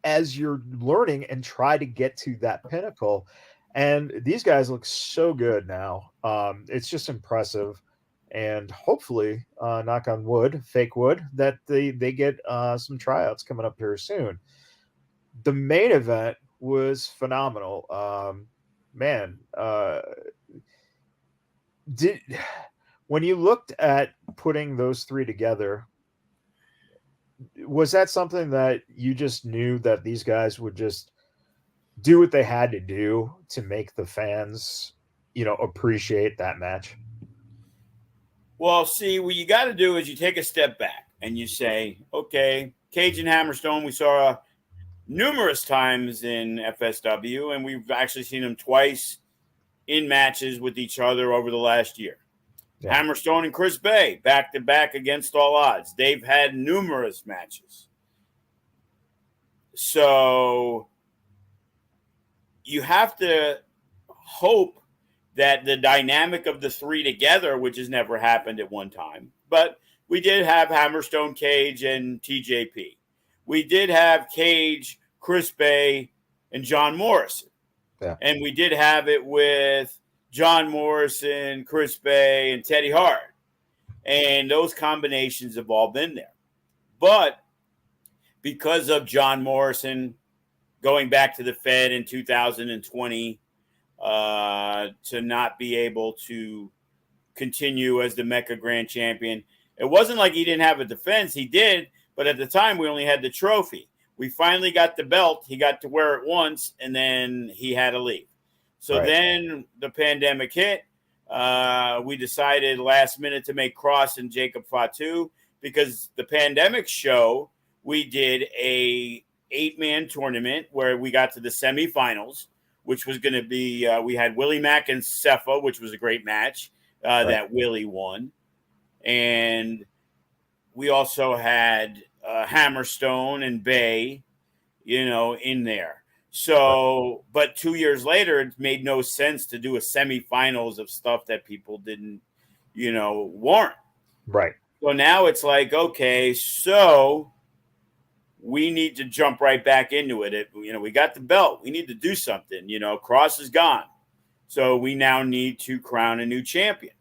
as you're learning and try to get to that pinnacle. And these guys look so good now. It's just impressive. And hopefully, knock on wood, fake wood, that they get some tryouts coming up here soon. The main event was phenomenal. When you looked at putting those three together, was that something that you just knew that these guys would just do what they had to do to make the fans, appreciate that match? Well, see, what you got to do is you take a step back and you say, okay, Cage and Hammerstone, we saw numerous times in FSW, and we've actually seen them twice in matches with each other over the last year. Yeah. Hammerstone and Chris Bay, back-to-back against all odds. They've had numerous matches. So you have to hope that the dynamic of the three together, which has never happened at one time, but we did have Hammerstone, Cage, and TJP. We did have Cage, Chris Bay, and John Morrison. Yeah. And we did have it with John Morrison, Chris Bay, and Teddy Hart. And those combinations have all been there. But because of John Morrison going back to the Fed in 2020, to not be able to continue as the MECCA Grand Champion, it wasn't like he didn't have a defense. He did, but at the time we only had the trophy. We finally got the belt. He got to wear it once, and then he had to leave. So then the pandemic hit. We decided last minute to make Cross and Jacob Fatu, because the pandemic show, we did a 8-man tournament where we got to the semifinals, which was going to be, we had Willie Mack and Cepha, which was a great match that Willie won. And we also had Hammerstone and Bay, in there. So, but 2 years later, it made no sense to do a semifinals of stuff that people didn't, warrant. Right. So now it's like, okay, so we need to jump right back into it. We got the belt. We need to do something. Cross is gone. So we now need to crown a new champion.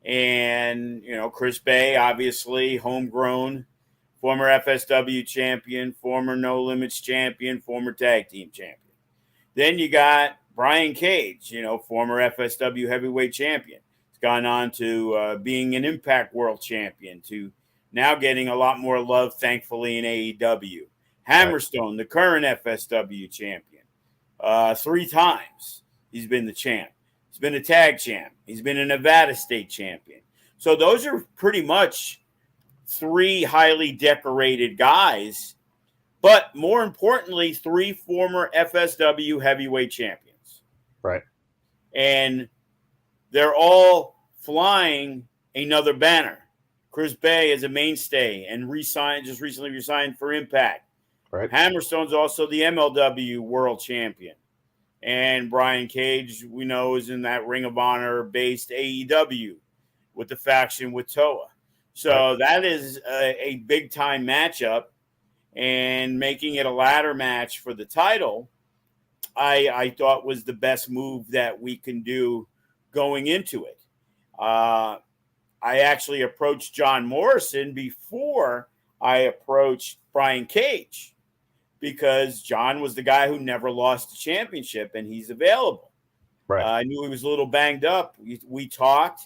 And, Chris Bay, obviously homegrown, former FSW champion, former No Limits champion, former tag team champion. Then you got Brian Cage, former FSW heavyweight champion. He's gone on to being an Impact World champion, to now getting a lot more love, thankfully, in AEW. Hammerstone, the current FSW champion, 3 times he's been the champ. He's been a tag champ. He's been a Nevada state champion. So those are pretty much 3 highly decorated guys, but more importantly, 3 former FSW heavyweight champions. Right. And they're all flying another banner. Chris Bay is a mainstay and just recently resigned for Impact. Right. Hammerstone's also the MLW world champion. And Brian Cage, we know, is in that Ring of Honor based AEW with the faction with Toa. So that is a big time matchup, and making it a ladder match for the title, I thought was the best move that we can do going into it. I actually approached John Morrison before I approached Brian Cage, because John was the guy who never lost the championship, and he's available. Right. I knew he was a little banged up. We talked,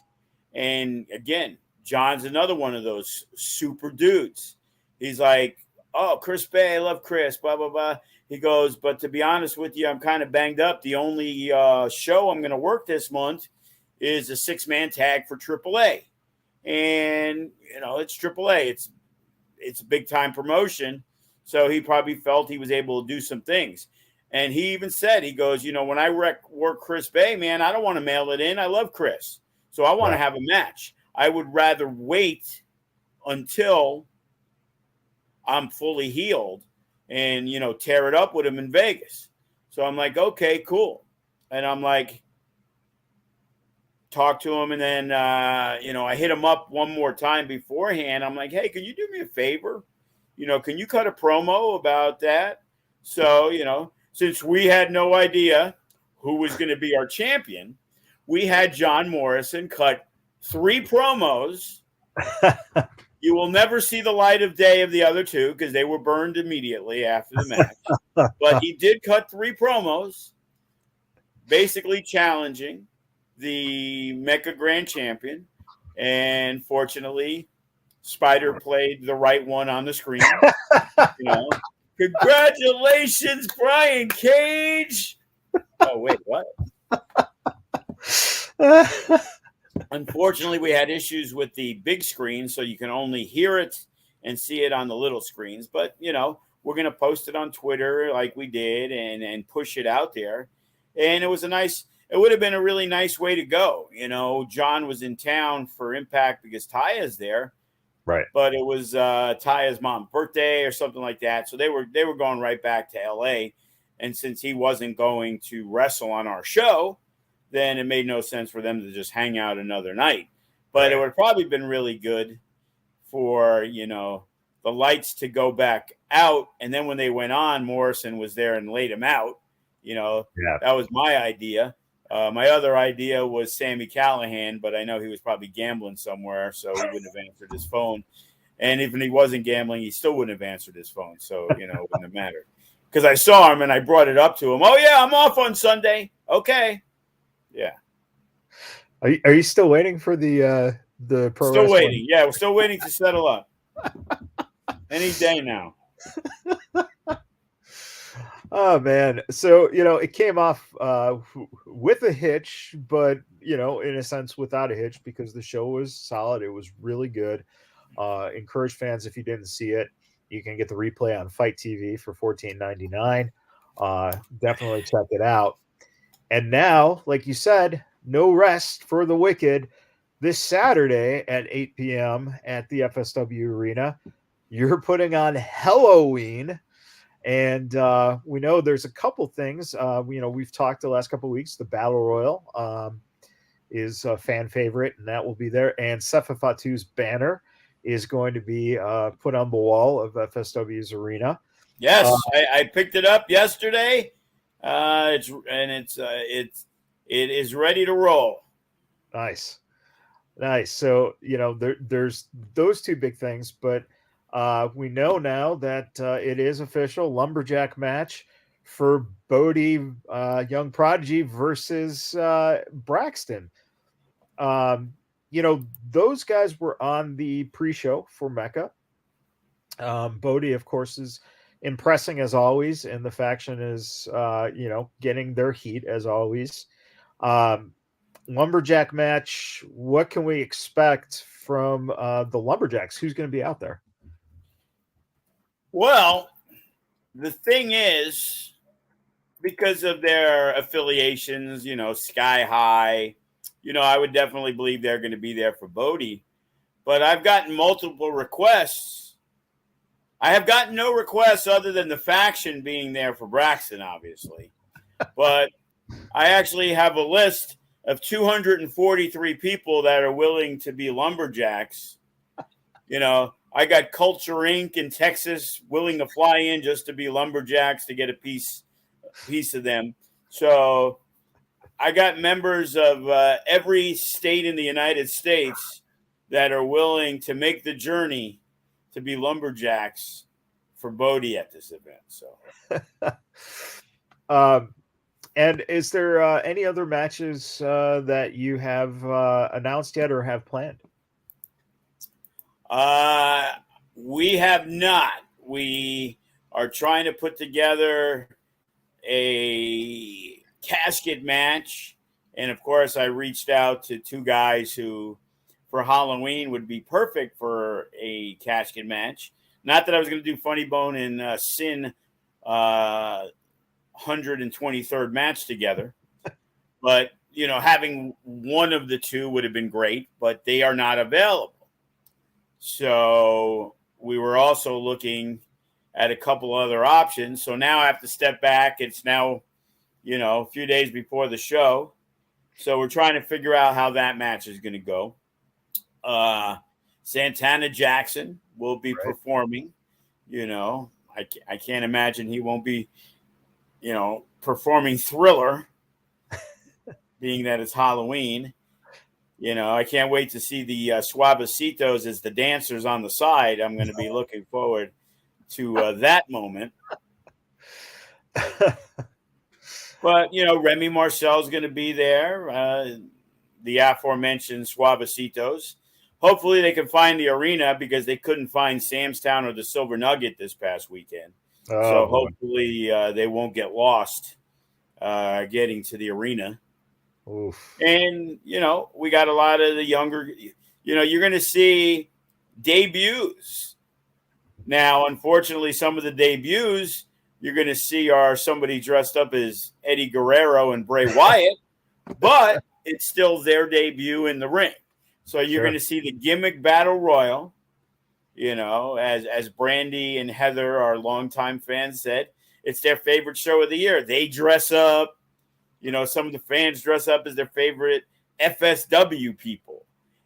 and again, John's another one of those super dudes. He's like, oh, Chris Bay, I love Chris, blah, blah, blah. He goes, but to be honest with you, I'm kind of banged up. The only show I'm going to work this month is a 6-man tag for AAA. And, it's AAA. It's a big-time promotion. So he probably felt he was able to do some things. And he even said, he goes, when I work Chris Bay, man, I don't want to mail it in. I love Chris. So I want to have a match. I would rather wait until I'm fully healed and, tear it up with him in Vegas. So I'm like, okay, cool. And I'm like, talk to him. And then, I hit him up one more time beforehand. I'm like, hey, can you do me a favor? Can you cut a promo about that? So, since we had no idea who was going to be our champion, we had John Morrison cut 3 promos. You will never see the light of day of the other 2 because they were burned immediately after the match. But he did cut 3 promos, basically challenging the MECCA Grand Champion. And fortunately, Spider played the right one on the screen. Congratulations, Brian Cage. Oh, wait, what? Unfortunately, we had issues with the big screen, so you can only hear it and see it on the little screens. But, we're going to post it on Twitter like we did and push it out there. And it would have been a really nice way to go. John was in town for Impact because Taya's there. Right. But it was Taya's mom's birthday or something like that. So they were going right back to LA. And since he wasn't going to wrestle on our show, then it made no sense for them to just hang out another night. But it would have probably been really good for, the lights to go back out. And then when they went on, Morrison was there and laid him out. That was my idea. My other idea was Sami Callihan, but I know he was probably gambling somewhere, so he wouldn't have answered his phone. And even if he wasn't gambling, he still wouldn't have answered his phone. So, it wouldn't have mattered. Because I saw him and I brought it up to him. Oh, yeah, I'm off on Sunday. Okay. Yeah. Are you still waiting for the pro? Still waiting. Yeah, we're still waiting to settle up. Any day now. Oh man. So, it came off with a hitch, but in a sense without a hitch, because the show was solid. It was really good. Encourage fans, if you didn't see it, you can get the replay on Fight TV for $14.99. Definitely check it out. And now, like you said, no rest for the wicked. This Saturday at 8 p.m. at the FSW Arena, you're putting on Helloween. And we know there's a couple things. We've talked the last couple of weeks. The Battle Royal is a fan favorite, and that will be there. And Sefa Fatu's banner is going to be put on the wall of FSW's arena. Yes, I picked it up yesterday. It is ready to roll. Nice. So there's those two big things, but we know now that it is official lumberjack match for Bodie Young Prodigy versus Braxton. Those guys were on the pre-show for Mecca. Bodie, of course, is impressing as always, and the faction is getting their heat as always. Lumberjack match, what can we expect from the Lumberjacks? Who's going to be out there? Well, the thing is, because of their affiliations, Sky High, I would definitely believe they're going to be there for Bodie. But I've gotten multiple requests. I have gotten no requests other than the faction being there for Braxton, obviously. But I actually have a list of 243 people that are willing to be lumberjacks. I got Culture Inc. in Texas willing to fly in just to be lumberjacks to get a piece of them. So I got members of every state in the United States that are willing to make the journey to be lumberjacks for Bodie at this event. So, and is there any other matches that you have announced yet or have planned? We have not. We are trying to put together a casket match. And of course, I reached out to two guys who, for Helloween, would be perfect for a casket match. Not that I was going to do Funny Bone and Sin 123rd match together, but having one of the two would have been great, but they are not available. So we were also looking at a couple other options. So now I have to step back. It's now, a few days before the show. So we're trying to figure out how that match is going to go. Santana Jackson will be performing. I can't imagine he won't be, performing Thriller, being that it's Helloween. I can't wait to see the Suavecitos as the dancers on the side. I'm going to be looking forward to that moment. But, Remy Marcel's going to be there, the aforementioned Suavecitos. Hopefully they can find the arena because they couldn't find Sam's Town or the Silver Nugget this past weekend. So hopefully they won't get lost getting to the arena. Oof. And, we got a lot of the younger, you're going to see debuts. Now, unfortunately, some of the debuts you're going to see are somebody dressed up as Eddie Guerrero and Bray Wyatt, but it's still their debut in the ring. So you're going to see the gimmick battle royal, as Brandy and Heather, our longtime fans, said, it's their favorite show of the year. They dress up. Some of the fans dress up as their favorite FSW people.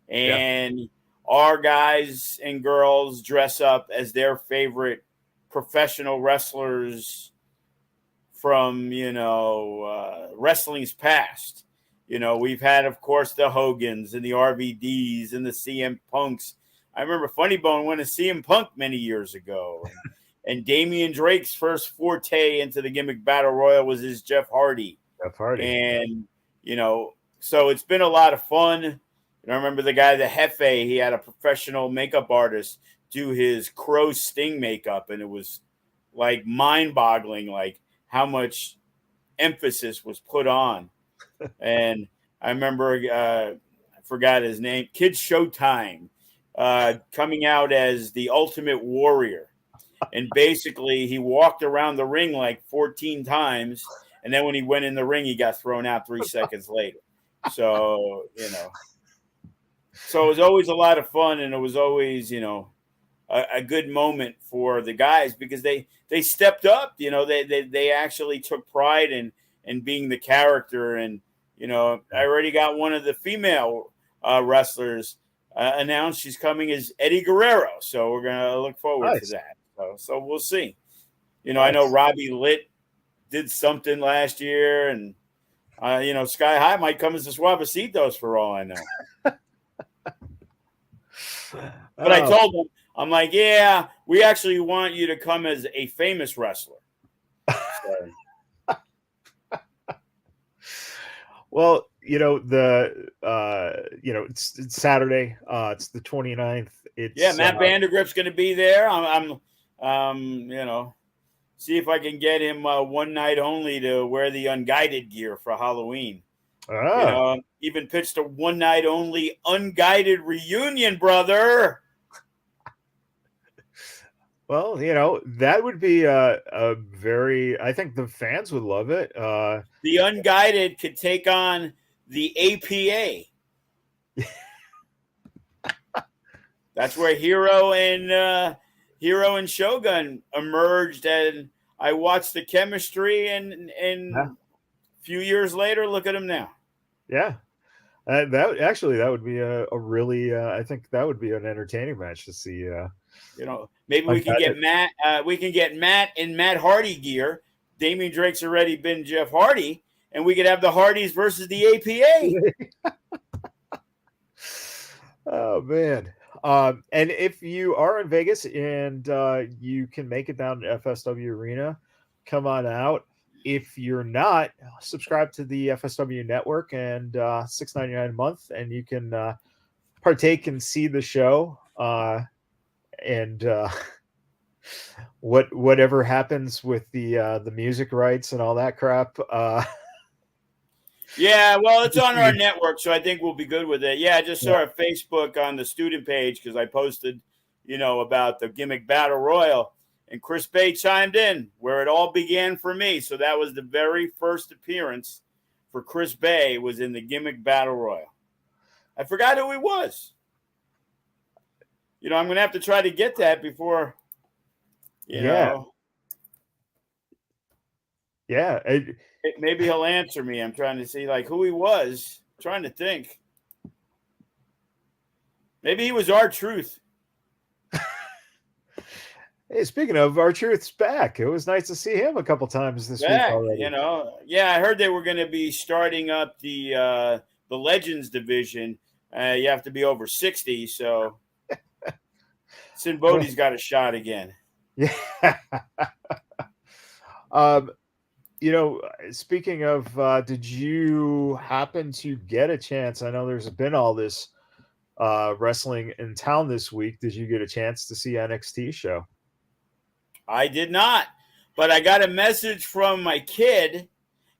And our guys and girls dress up as their favorite professional wrestlers from, wrestling's past. We've had, of course, the Hogans and the RVDs and the CM Punks. I remember Funny Bone went to CM Punk many years ago. And Damian Drake's first forte into the gimmick battle royal was his Jeff Hardy. And, so it's been a lot of fun. I remember the guy, the Hefe, he had a professional makeup artist do his Crow Sting makeup. And it was like mind-boggling, like how much emphasis was put on. And I remember, I forgot his name, Kid Showtime, coming out as the Ultimate Warrior. And basically he walked around the ring like 14 times. And then when he went in the ring, he got thrown out 3 seconds later. So, so it was always a lot of fun. And it was always, a good moment for the guys because they stepped up. You know, they actually took pride in being the character. And, you know, I already got one of the female wrestlers announced. She's coming as Eddie Guerrero. So we're going to look forward to that. So we'll see. You know, I know Robbie Litt did something last year, and you know, Sky High might come as the Suavecitos for all I know. But I told them, I'm like, yeah, we actually want you to come as a famous wrestler. So. Well, you know, it's Saturday. It's the 29th. Matt Vandergrip's going to be there. I'm you know, see if I can get him one night only to wear the unguided gear for Halloween. You know, even pitched a one night only unguided reunion, brother. Well, you know, that would be a very, I think the fans would love it. The unguided could take on the APA. That's where Hero and Shogun emerged, and I watched the chemistry, and a few years later, look at them now. Yeah. That would be a really, I think that would be an entertaining match to see. You know, maybe we can get Matt. We can get Matt in Matt Hardy gear. Damian Drake's already been Jeff Hardy, and we could have the Hardys versus the APA. Oh man! And if you are in Vegas and you can make it down to FSW Arena, come on out. If you're not, subscribe to the FSW network and $6.99 a month, and you can partake and see the show. And whatever happens with the music rights and all that crap. Yeah, well, it's on our network, so I think we'll be good with it. Yeah, I just saw a Facebook on the student page because I posted, you know, about the Gimmick Battle Royal, and Chris Bay chimed in where it all began for me. So that was the very first appearance for Chris Bay, was in the Gimmick Battle Royal. I forgot who he was. You know, I'm going to have to try to get that before, you know. Yeah. Maybe he'll answer me. I'm trying to see, like, who he was. I'm trying to think. Maybe he was R-Truth. Hey, speaking of, R-Truth's back. It was nice to see him a couple times this week already. You know, I heard they were going to be starting up the Legends division. You have to be over 60, so Sin Bodhi's got a shot again. Yeah. You know, speaking of, did you happen to get a chance? I know there's been all this wrestling in town this week. Did you get a chance to see NXT show? I did not, but I got a message from my kid,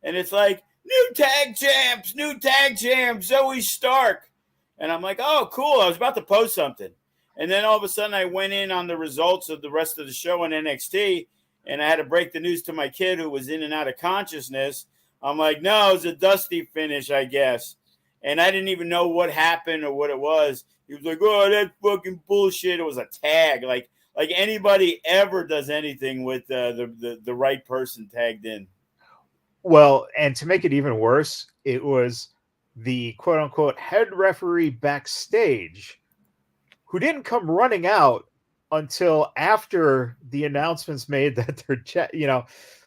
and it's like, new tag champs, Zoe Stark. And I'm like, oh, cool. I was about to post something. And then all of a sudden I went in on the results of the rest of the show on NXT, and I had to break the news to my kid who was in and out of consciousness. I'm like, no, it was a dusty finish, I guess. And I didn't even know what happened or what it was. He was like, oh, that's fucking bullshit. It was a tag. Like anybody ever does anything with the right person tagged in. Well, and to make it even worse, it was the quote unquote head referee backstage who didn't come running out until after the announcements made that they're, you know,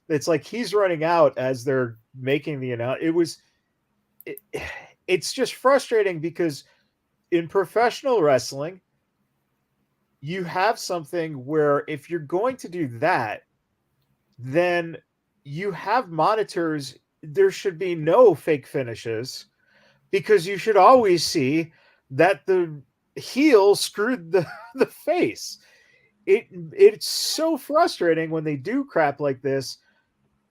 it's like he's running out as they're making the announcement. It's just frustrating because in professional wrestling, you have something where if you're going to do that, then you have monitors. There should be no fake finishes because you should always see that the heel screwed the face. It's so frustrating when they do crap like this.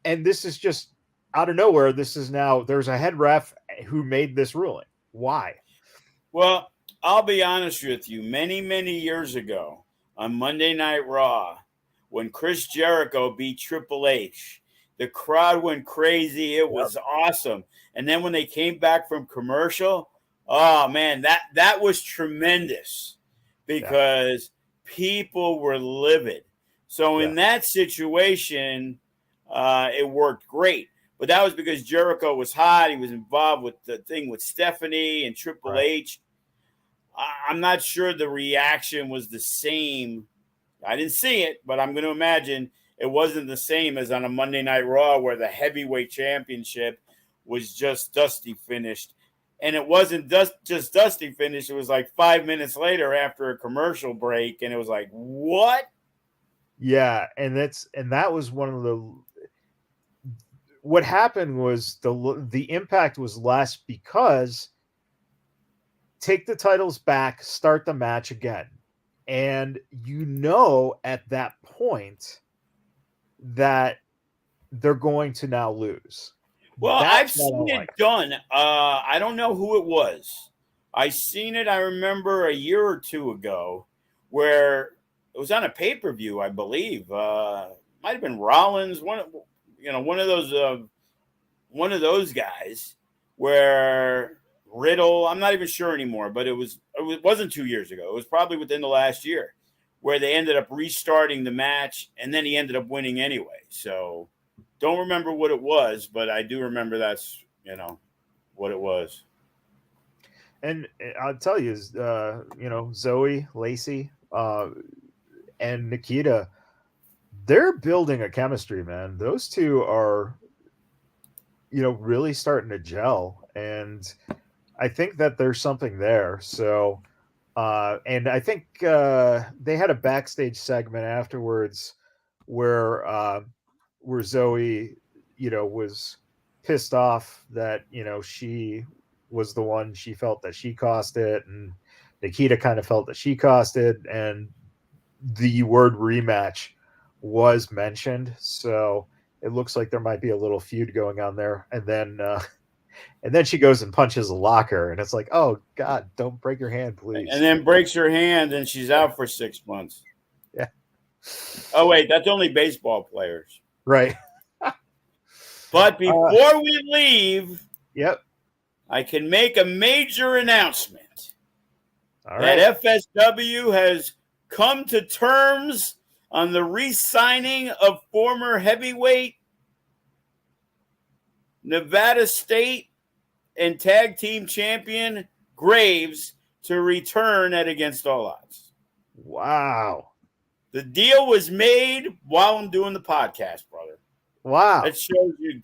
And this is just out of nowhere. This is now, there's a head ref who made this ruling. Why? Well, I'll be honest with you. Many, many years ago on Monday Night Raw, when Chris Jericho beat Triple H, the crowd went crazy. It was awesome. And then when they came back from commercial, oh man, that was tremendous because people were livid. So in that situation, it worked great. But that was because Jericho was hot. He was involved with the thing with Stephanie and Triple H. I'm not sure the reaction was the same. I didn't see it, but I'm going to imagine it wasn't the same as on a Monday Night Raw where the heavyweight championship was just Dusty finished. And it wasn't just Dusty finished. It was like 5 minutes later after a commercial break. And it was like, what? Yeah. And that was one of the, what happened was the impact was less because take the titles back, start the match again. And at that point that they're going to now lose. Well, I've seen it done. I don't know who it was. I seen it, I remember a year or two ago, where it was on a pay-per-view, I believe. Might have been Rollins, one of those guys, where Riddle, I'm not even sure anymore, but it wasn't 2 years ago. It was probably within the last year, where they ended up restarting the match, and then he ended up winning anyway. So don't remember what it was, but I do remember that's, what it was. And I'll tell you, Zoe, Lacey, and Nikita, they're building a chemistry, man. Those two are, really starting to gel. And I think that there's something there. So, and I think they had a backstage segment afterwards where Zoe, was pissed off that, she was the one, she felt that she cost it, and Nikita kind of felt that she cost it, and the word rematch was mentioned. So it looks like there might be a little feud going on there. And then she goes and punches a locker, and it's like, oh God, don't break your hand, please. And then breaks her hand, and she's out for 6 months. Yeah. Oh wait, that's only baseball players, right? But before we leave, yep, I can make a major announcement. All right. That FSW has come to terms on the re-signing of former heavyweight Nevada State and tag team champion Graves to return at Against All Odds. Wow. The deal was made while I'm doing the podcast, brother. Wow. That shows you.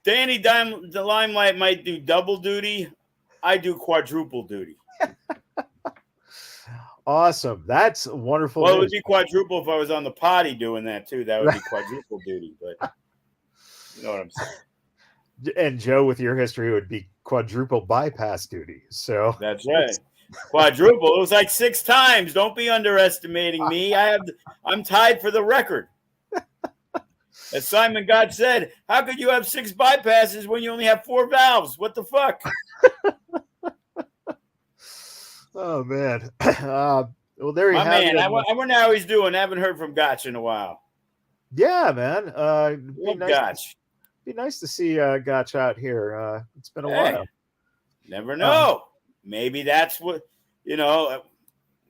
Danny the Limelight might do double duty. I do quadruple duty. Awesome. That's wonderful. Well, it would be quadruple if I was on the potty doing that too. That would be quadruple duty, but you know what I'm saying. And Joe, with your history, would be quadruple bypass duty. So that's right. Quadruple. It was like 6 times. Don't be underestimating me. I'm tied for the record. As Simon God said, how could you have 6 bypasses when you only have 4 valves? What the fuck? Oh, man. Well, there you have it. I wonder how he's doing. I haven't heard from Gotch in a while. Yeah, man. Be nice to see Gotch out here. It's been a while. Never know. Maybe that's what,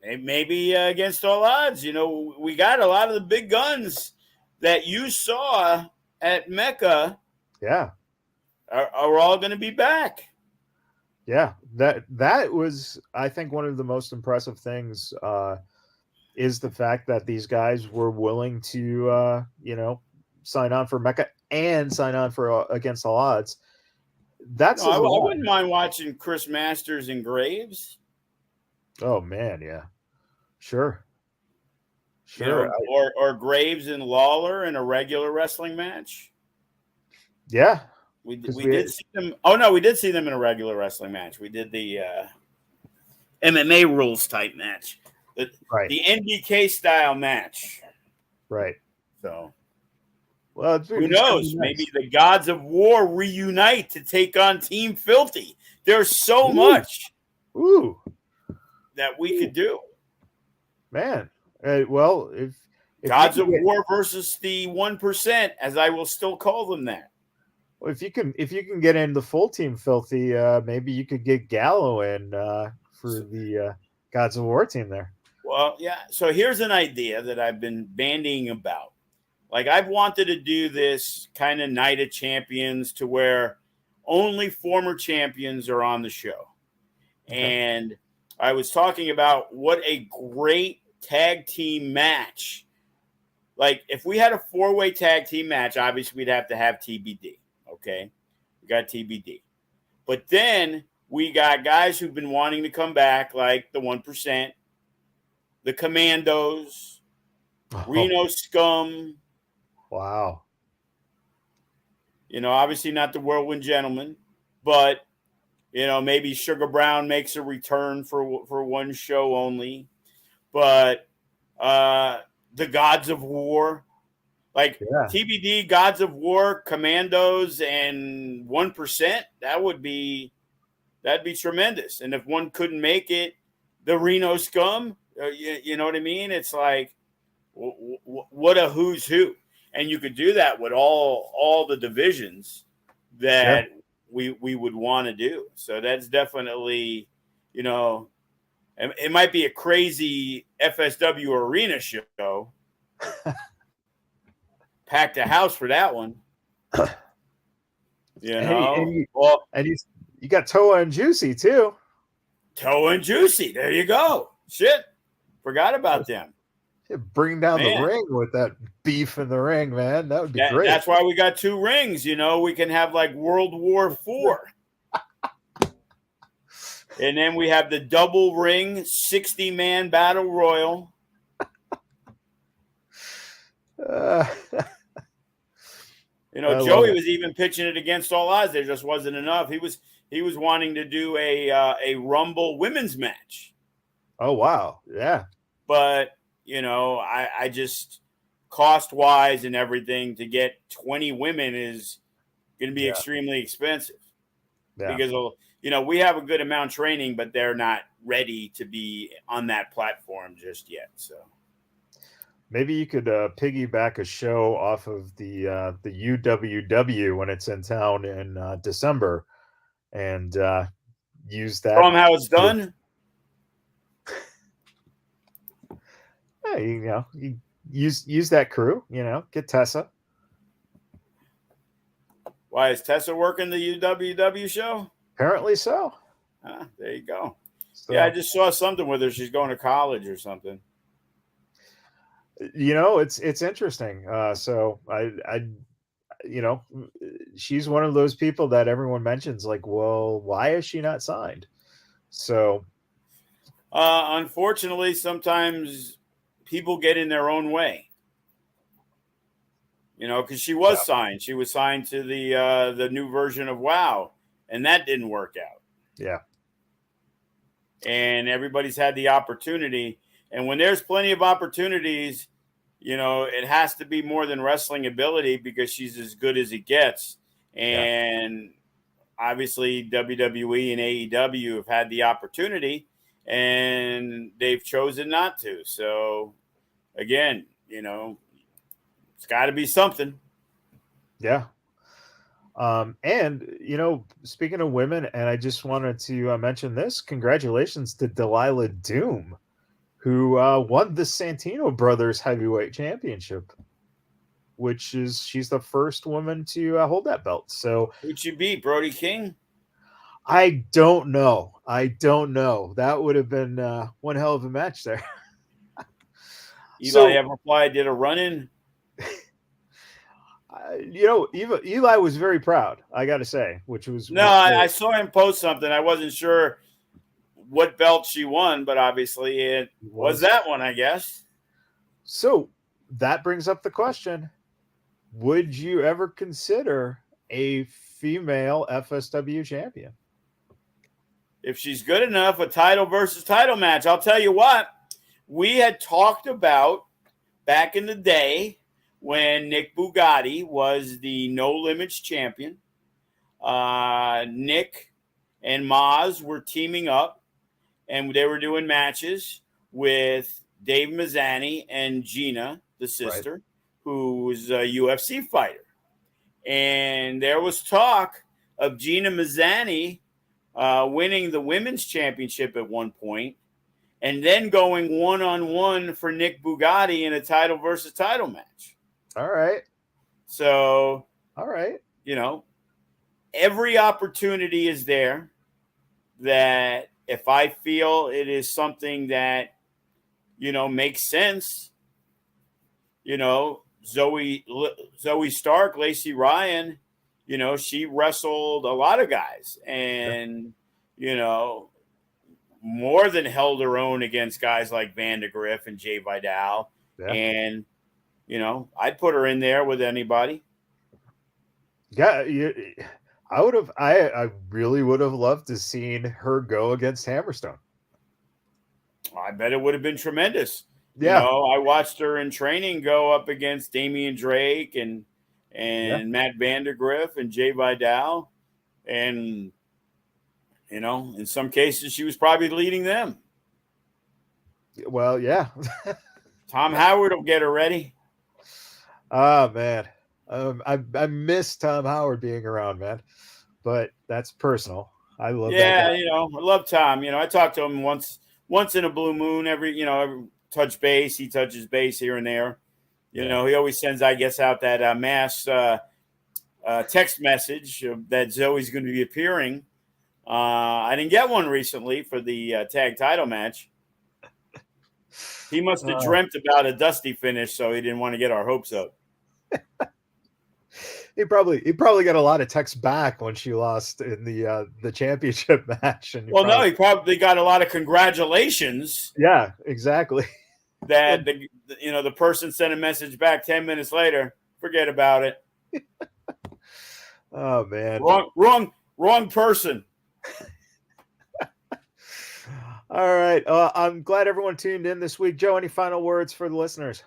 maybe Against All Odds. We got a lot of the big guns that you saw at Mecca. Yeah. Are all going to be back. Yeah, that was, I think, one of the most impressive things is the fact that these guys were willing to, sign on for Mecca and sign on for Against All Odds. I wouldn't mind watching Chris Masters and Graves. Oh man, yeah, sure. Or Graves and Lawler in a regular wrestling match. Yeah. We did see them. Oh no, we did see them in a regular wrestling match. We did the MMA rules type match, the NBK style match. Right. So, well, who knows? Nice. Maybe the gods of war reunite to take on Team Filthy. There's so much that we could do. Man, well, if gods of war versus the 1%, as I will still call them that. If you can get in the full Team Filthy, maybe you could get Gallo in for the Gods of War team there. Well, yeah. So here's an idea that I've been bandying about. Like, I've wanted to do this kind of night of champions to where only former champions are on the show. Okay. And I was talking about what a great tag team match. Like, if we had a 4-way tag team match, obviously we'd have to have TBD. Okay. We got TBD. But then we got guys who've been wanting to come back, like the 1%, the Commandos, Oh, Reno Scum, wow. obviously not the Whirlwind Gentlemen, but, maybe Sugar Brown makes a return for one show only. But the Gods of War, like Yeah. TBD, Gods of War, Commandos, and 1%, that'd be tremendous. And if one couldn't make it, the Reno Scum, you know what I mean? It's like, what a who's who. And you could do that with all the divisions that we would want to do. So that's definitely, it might be a crazy FSW arena show. Packed a house for that one. And you got Toa and Juicy too. Toe and Juicy. There you go. Shit. Forgot about them. Bring down the ring with that beef in the ring, man. That would be great. That's why we got 2 rings. We can have like World War IV. And then we have the double ring 60-man battle royal. Joey was even pitching it against all odds. There just wasn't enough. He was wanting to do a Rumble women's match. Oh, wow. Yeah. But, I just, cost-wise and everything, to get 20 women is going to be extremely expensive. Yeah. Because, we have a good amount of training, but they're not ready to be on that platform just yet. So maybe you could piggyback a show off of the UWW when it's in town in December and use that. From how it's done? Yeah, you use that crew, get Tessa. Why, is Tessa working the UWW show? Apparently so. There you go. So, yeah, I just saw something with her. She's going to college or something. It's interesting. So I she's one of those people that everyone mentions, like, well, why is she not signed? So unfortunately, sometimes people get in their own way. Because she was signed. She was signed to the new version of WoW, and that didn't work out. Yeah. And everybody's had the opportunity. And when there's plenty of opportunities, it has to be more than wrestling ability, because she's as good as it gets. And obviously WWE and AEW have had the opportunity, and they've chosen not to. So again, it's got to be something. Yeah. And, speaking of women, and I just wanted to mention this, congratulations to Delilah Doom, who won the Santino Brothers Heavyweight Championship, she's the first woman to hold that belt. So who'd you beat, Brody King? I don't know. That would have been one hell of a match there. Eli Everfly did a run-in. Eli was very proud, I got to say, which was... No, I saw him post something. I wasn't sure what belt she won, but obviously it was that one, I guess. So that brings up the question, would you ever consider a female FSW champion? If she's good enough, a title versus title match. I'll tell you what, we had talked about back in the day when Nick Bugatti was the No Limits champion. Nick and Maz were teaming up, and they were doing matches with Dave Mazzani and Gina, the sister, who was a UFC fighter. And there was talk of Gina Mazzani winning the women's championship at one point, and then going one-on-one for Nick Bugatti in a title versus title match. All right. So, all right. Every opportunity is there that if I feel it is something that, makes sense, Zoe Stark, Lacey Ryan, she wrestled a lot of guys and, more than held her own against guys like Vandegrift and Jay Vidal. Yeah. And, I'd put her in there with anybody. Yeah. I really would have loved to seen her go against Hammerstone. I bet it would have been tremendous. Yeah. I watched her in training go up against Damian Drake and Matt Vandegrift and Jay Vidal. And, in some cases, she was probably leading them. Well, yeah. Tom Howard will get her ready. Oh, man. I miss Tom Howard being around, man. But that's personal. I love that guy. I love Tom. I talk to him once in a blue moon, every touch base. He touches base here and there. He always sends, I guess, out that mass text message that Zoe's going to be appearing. I didn't get one recently for the tag title match. He must have dreamt about a Dusty finish, so he didn't want to get our hopes up. He probably got a lot of texts back when she lost in the championship match. And he probably got a lot of congratulations. Yeah, exactly. That the person sent a message back 10 minutes later. Forget about it. Oh man, wrong person. All right, I'm glad everyone tuned in this week. Joe, any final words for the listeners?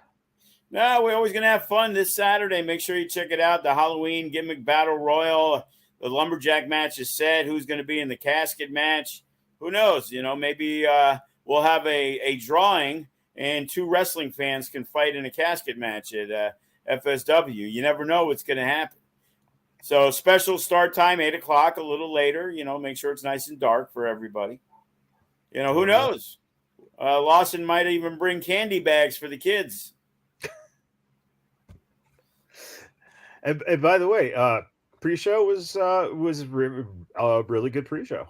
No, we're always going to have fun this Saturday. Make sure you check it out. The Helloween Gimmick Battle Royal. The Lumberjack match is set. Who's going to be in the casket match? Who knows? Maybe we'll have a drawing and two wrestling fans can fight in a casket match at FSW. You never know what's going to happen. So special start time, 8 o'clock, a little later. Make sure it's nice and dark for everybody. Who knows? Lawson might even bring candy bags for the kids. And by the way, pre-show was a really good pre-show.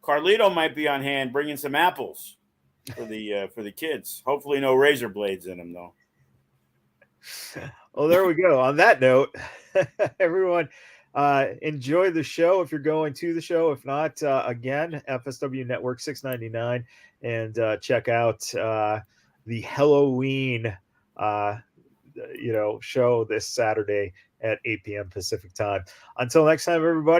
Carlito might be on hand bringing some apples for the kids. Hopefully, no razor blades in them though. Well, there we go. On that note, everyone, enjoy the show if you're going to the show. If not, again, FSW Network 699, and check out the Helloween show this Saturday at 8 p.m. Pacific time. Until next time, everybody.